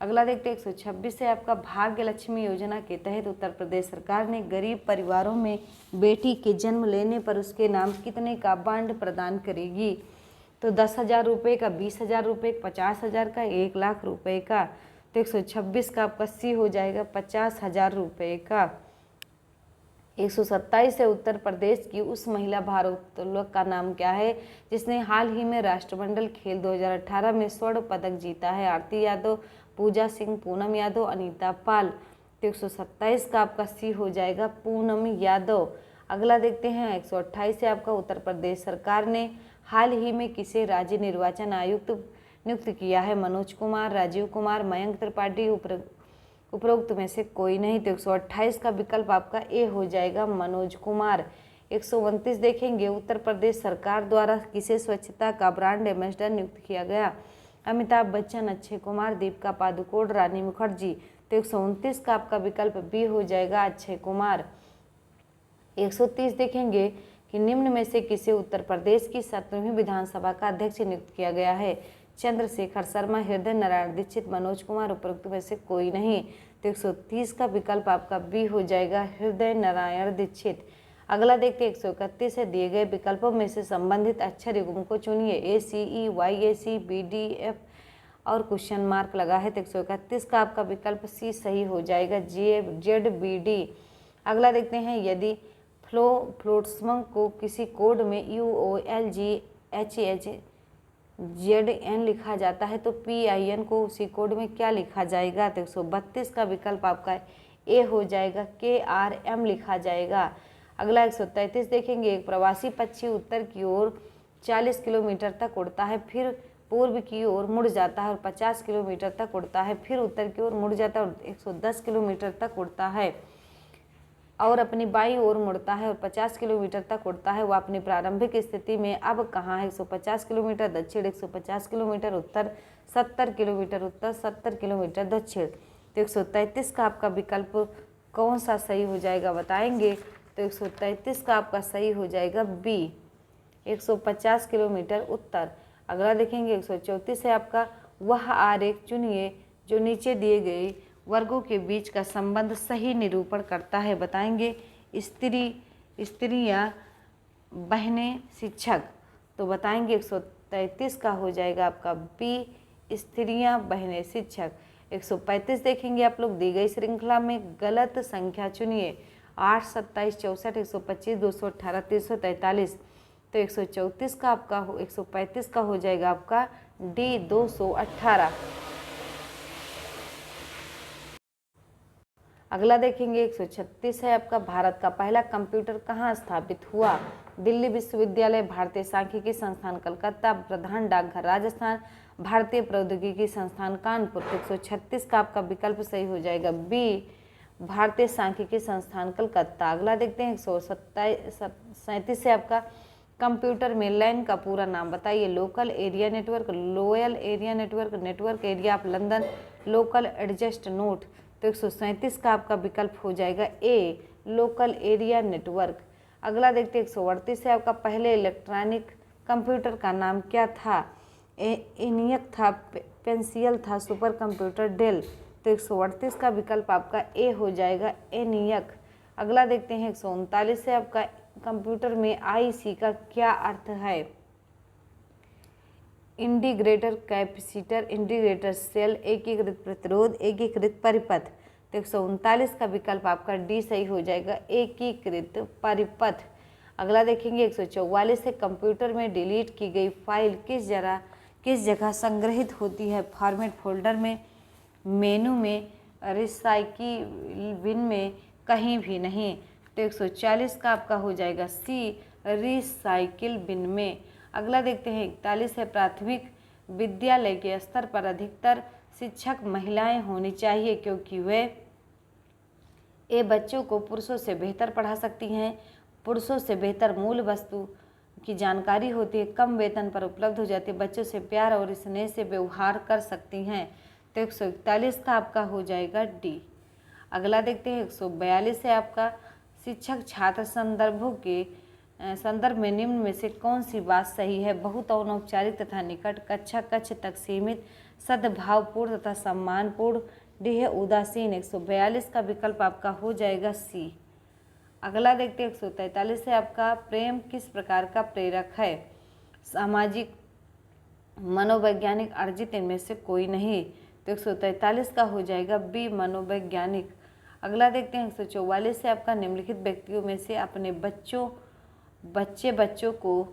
अगला देखते हैं 126 है आपका भाग्य लक्ष्मी योजना के तहत उत्तर प्रदेश सरकार ने गरीब परिवारों में बेटी के जन्म लेने पर उसके नाम कितने का बॉन्ड प्रदान करेगी? तो 10,000 रुपये का, 20,000 रुपये का, 50,000 का, 1,00,000 रुपये का। तो 126 का आपका सी हो जाएगा 50,000 रुपये का। 127 है उत्तर प्रदेश की उस महिला भारोत्तोलक का नाम क्या है जिसने हाल ही में राष्ट्रमंडल खेल 2018 में स्वर्ण पदक जीता है? आरती यादव, पूजा सिंह, पूनम यादव, अनीता पाल। तो 127 का आपका सी हो जाएगा पूनम यादव। अगला देखते हैं 128 से आपका उत्तर प्रदेश सरकार ने हाल ही में किसे राज्य निर्वाचन आयुक्त नियुक्त किया है? मनोज कुमार, राजीव कुमार, मयंक त्रिपाठी, उपरोक्त में से कोई नहीं। तो 128 का विकल्प आपका ए हो जाएगा मनोज कुमार। 129 देखेंगे उत्तर प्रदेश सरकार द्वारा किसे स्वच्छता का ब्रांड एम्बेसडर नियुक्त किया गया? अमिताभ बच्चन, अक्षय कुमार, दीपिका पादुकोण, रानी मुखर्जी। तो 129 का आपका विकल्प बी हो जाएगा अक्षय कुमार। 130 देखेंगे कि निम्न में से किसे उत्तर प्रदेश की 17वीं विधानसभा का अध्यक्ष नियुक्त किया गया है? चंद्रशेखर शर्मा, हृदय नारायण दीक्षित, मनोज कुमार, उपरोक्त में से कोई नहीं। तो 130 का विकल्प आपका बी हो जाएगा हृदय नारायण दीक्षित। अगला देखते हैं 131 है दिए गए विकल्पों में से संबंधित अक्षर युग्म को चुनिए। ACE, YAC, BDF और क्वेश्चन मार्क लगा है। तो 131 का आपका विकल्प सी सही हो जाएगा ZBD। अगला देखते हैं यदि फ्लोट्सम को किसी कोड में UOLGHHZN लिखा जाता है तो PIN को उसी कोड में क्या लिखा जाएगा? तो 132 का विकल्प आपका ए हो जाएगा KRM लिखा जाएगा। अगला 133 देखेंगे एक प्रवासी पक्षी उत्तर की ओर 40 किलोमीटर तक उड़ता है, फिर पूर्व की ओर मुड़ जाता है और 50 किलोमीटर तक उड़ता है, फिर उत्तर की ओर मुड़ जाता है और 110 किलोमीटर तक उड़ता है और अपनी बाईं ओर मुड़ता है और 50 किलोमीटर तक उड़ता है। वह अपनी प्रारंभिक स्थिति में अब कहाँ है? 150 किलोमीटर दक्षिण, 150 किलोमीटर उत्तर, 70 किलोमीटर उत्तर, 70 किलोमीटर दक्षिण। तो 133 का आपका विकल्प कौन सा सही हो जाएगा बताएंगे? तो 133 का आपका सही हो जाएगा बी 150 किलोमीटर उत्तर। अगला देखेंगे 134 है आपका वह आरेख चुनिए जो नीचे दिए गए वर्गों के बीच का संबंध सही निरूपण करता है। बताएंगे स्त्रियां, बहनें, शिक्षक। तो बताएंगे 133 का हो जाएगा आपका बी स्त्रियां, बहनें, शिक्षक। 135 देखेंगे आप लोग दी गई श्रृंखला में गलत संख्या चुनिए। 8, 27, 64, 125, 218, 343। तो 134 का आपका 135 का हो जाएगा आपका डी 218। अगला देखेंगे 136 है आपका भारत का पहला कंप्यूटर कहाँ स्थापित हुआ? दिल्ली विश्वविद्यालय, भारतीय सांख्यिकी संस्थान कलकत्ता, प्रधान डाकघर राजस्थान, भारतीय प्रौद्योगिकी संस्थान कानपुर। 136 का आपका विकल्प सही हो जाएगा बी भारतीय सांख्यिकी संस्थान कलकत्ता। अगला देखते हैं 137 से आपका कंप्यूटर में लैन का पूरा नाम बताइए। Local area network, loyal area network, network area of London, local adjust note. तो 137 का आपका विकल्प हो जाएगा ए लोकल एरिया नेटवर्क। अगला देखते हैं 138 से आपका पहले इलेक्ट्रॉनिक कंप्यूटर का नाम क्या था? एनियक था, पेंसिल था, सुपर कंप्यूटर डेल। तो 138 का विकल्प आपका ए हो जाएगा एनियक। अगला देखते हैं 139 से आपका कंप्यूटर में IC का क्या अर्थ है? इंटीग्रेटर कैपेसिटर, इंटीग्रेटर सेल, एकीकृत प्रतिरोध, एकीकृत परिपथ। तो 139 का विकल्प आपका डी सही हो जाएगा एकीकृत परिपथ। अगला देखेंगे 144 से कंप्यूटर में डिलीट की गई फाइल किस जगह संग्रहित होती है? फॉर्मेट फोल्डर में, मेनू में, रिसाइकिल बिन में, कहीं भी नहीं। तो 140 का आपका हो जाएगा सी रिसाइकिल बिन में। अगला देखते हैं 41 है प्राथमिक विद्यालय के स्तर पर अधिकतर शिक्षक महिलाएं होनी चाहिए क्योंकि वे बच्चों को पुरुषों से बेहतर पढ़ा सकती हैं, पुरुषों से बेहतर मूल वस्तु की जानकारी होती है, कम वेतन पर उपलब्ध हो जाती है, बच्चों से प्यार और स्नेह से व्यवहार कर सकती हैं। तो 141 का आपका हो जाएगा डी। अगला देखते हैं 142 है आपका, शिक्षक छात्र संदर्भ में निम्न में से कौन सी बात सही है? बहुत अनौपचारिक तथा निकट, कक्षा कक्ष तक सीमित, सद्भावपूर्ण तथा सम्मानपूर्ण, डी है उदासीन। 142 का विकल्प आपका हो जाएगा सी। अगला देखते हैं 143 है आपका, प्रेम किस प्रकार का प्रेरक है? सामाजिक, मनोवैज्ञानिक, अर्जित, इनमें से कोई नहीं। तो 143 का हो जाएगा बी मनोवैज्ञानिक। अगला देखते हैं 144 है आपका, निम्नलिखित व्यक्तियों में से अपने बच्चों को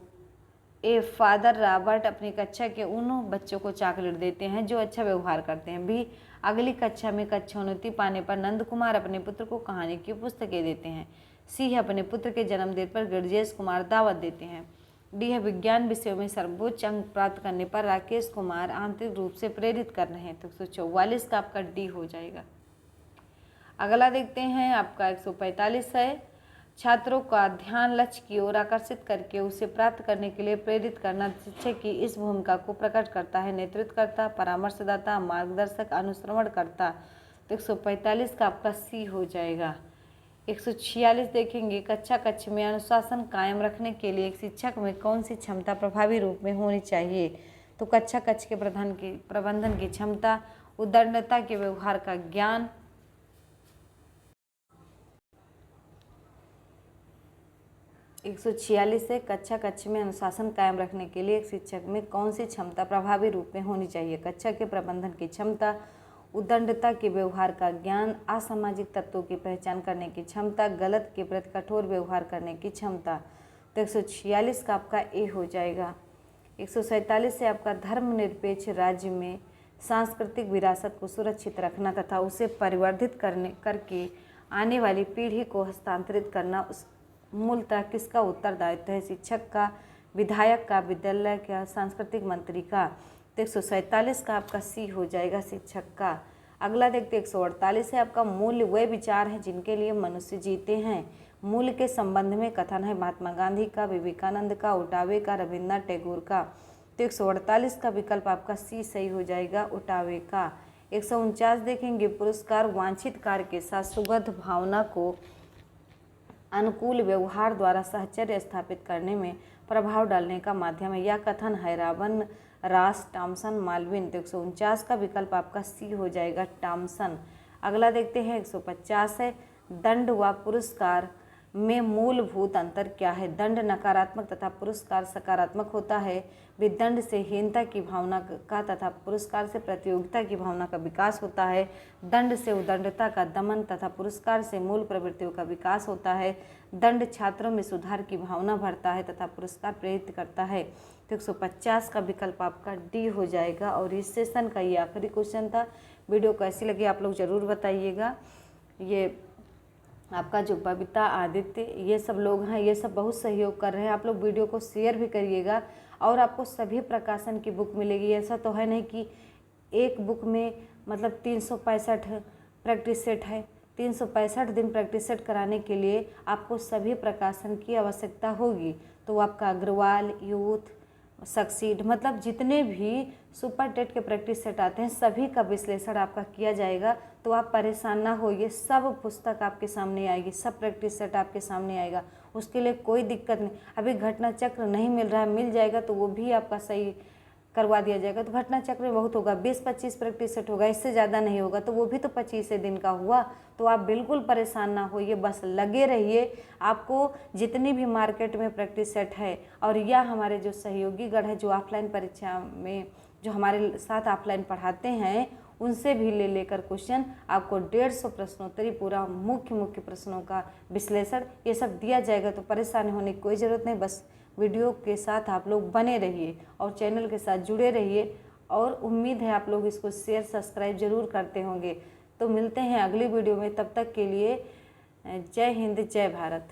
फादर रॉबर्ट अपनी कक्षा के उन बच्चों को चॉकलेट देते हैं जो अच्छा व्यवहार करते हैं। बी अगली कक्षा में कक्षोन्नति पाने पर नंद कुमार अपने पुत्र को कहानी की पुस्तकें देते हैं। सी है अपने पुत्र के जन्मदिन पर गिरजेश कुमार दावत देते हैं। डी है विज्ञान विषयों में सर्वोच्च अंक प्राप्त करने पर राकेश कुमार आंतरिक रूप से प्रेरित कर रहे हैं। तो 144 का आपका डी हो जाएगा। अगला देखते हैं आपका 145 है, छात्रों का ध्यान लक्ष्य की ओर आकर्षित करके उसे प्राप्त करने के लिए प्रेरित करना शिक्षक की इस भूमिका को प्रकट करता है। नेतृत्वकर्ता, परामर्शदाता, मार्गदर्शक, अनुश्रवणकर्ता। तो 145 का आपका सी हो जाएगा। 146 देखेंगे, कक्षा कक्ष में अनुशासन कायम रखने के लिए एक शिक्षक में कौन सी क्षमता प्रभावी रूप में होनी चाहिए? तो कक्षा कक्ष के प्रबंधन की क्षमता, उद्दंडता के व्यवहार का ज्ञान, 146 से कक्षा कक्ष में अनुशासन कायम रखने के लिए एक शिक्षक में कौन सी क्षमता प्रभावी रूप में होनी चाहिए? कक्षा के प्रबंधन की क्षमता, उद्दंडता के व्यवहार का ज्ञान, असामाजिक तत्वों की पहचान करने की क्षमता, गलत के प्रति कठोर व्यवहार करने की क्षमता। तो 146 का आपका ए हो जाएगा। 147 से आपका धर्मनिरपेक्ष राज्य में सांस्कृतिक विरासत को सुरक्षित रखना तथा उसे परिवर्धित करके आने वाली पीढ़ी को हस्तांतरित करना मूलतः किसका उत्तरदायित्व है? शिक्षक का, विधायक का, विद्यालय का, सांस्कृतिक मंत्री का। तो 147 का आपका सी हो जाएगा, शिक्षक का। अगला देखते 148 है आपका, मूल्य वे विचार हैं जिनके लिए मनुष्य जीते हैं। मूल्य के संबंध में कथन है महात्मा गांधी का, विवेकानंद का, उटावे का, रविन्द्रनाथ टैगोर का। तो 148 का विकल्प आपका सी सही हो जाएगा, उटावे का। 149 देखेंगे, पुरस्कार वांछित कार्य के साथ सुगध भावना को अनुकूल व्यवहार द्वारा साहचर्य स्थापित करने में प्रभाव डालने का माध्यम है। यह कथन है राबन, रास, टॉमसन, मालविन। तो 149 का विकल्प आपका सी हो जाएगा, टॉमसन। अगला देखते हैं 150 है, दंड व पुरस्कार में मूलभूत अंतर क्या है? दंड नकारात्मक तथा पुरस्कार सकारात्मक होता है। विदंड से हीनता की भावना का तथा पुरस्कार से प्रतियोगिता की भावना का विकास होता है। दंड से उदंडता का दमन तथा पुरस्कार से मूल प्रवृत्तियों का विकास होता है। दंड छात्रों में सुधार की भावना भरता है तथा पुरस्कार प्रेरित करता है। तो 150 का विकल्प आपका डी हो जाएगा। और इस सेशन का ये आखिरी क्वेश्चन था। वीडियो कैसी लगी आप लोग ज़रूर बताइएगा। ये आपका जो बबीता, आदित्य, ये सब लोग हैं, ये सब बहुत सहयोग कर रहे हैं। आप लोग वीडियो को शेयर भी करिएगा। और आपको सभी प्रकाशन की बुक मिलेगी। ऐसा तो है नहीं कि एक बुक में मतलब 365 प्रैक्टिस सेट है। 365 दिन प्रैक्टिस सेट कराने के लिए आपको सभी प्रकाशन की आवश्यकता होगी। तो आपका अग्रवाल, यूथ, सक्सीड, मतलब जितने भी सुपर टेट के प्रैक्टिस सेट आते हैं सभी का विश्लेषण आपका किया जाएगा। तो आप परेशान ना होइए, सब पुस्तक आपके सामने आएगी, सब प्रैक्टिस सेट आपके सामने आएगा। उसके लिए कोई दिक्कत नहीं। अभी घटना चक्र नहीं मिल रहा है, मिल जाएगा तो वो भी आपका सही करवा दिया जाएगा। तो घटना चक्र में बहुत होगा, 20-25 प्रैक्टिस सेट होगा, इससे ज़्यादा नहीं होगा। तो वो भी तो 25 दिन का हुआ। तो आप बिल्कुल परेशान ना होइए, बस लगे रहिए। आपको जितनी भी मार्केट में प्रैक्टिस सेट है और या हमारे जो सहयोगी गण है जो ऑफलाइन परीक्षा में जो हमारे साथ ऑफलाइन पढ़ाते हैं उनसे भी लेकर क्वेश्चन आपको 150 प्रश्नोत्तरी पूरा मुख्य प्रश्नों का विश्लेषण ये सब दिया जाएगा। तो परेशानी होने की कोई ज़रूरत नहीं। बस वीडियो के साथ आप लोग बने रहिए और चैनल के साथ जुड़े रहिए। और उम्मीद है आप लोग इसको शेयर सब्सक्राइब जरूर करते होंगे। तो मिलते हैं अगली वीडियो में, तब तक के लिए जय हिंद, जय भारत।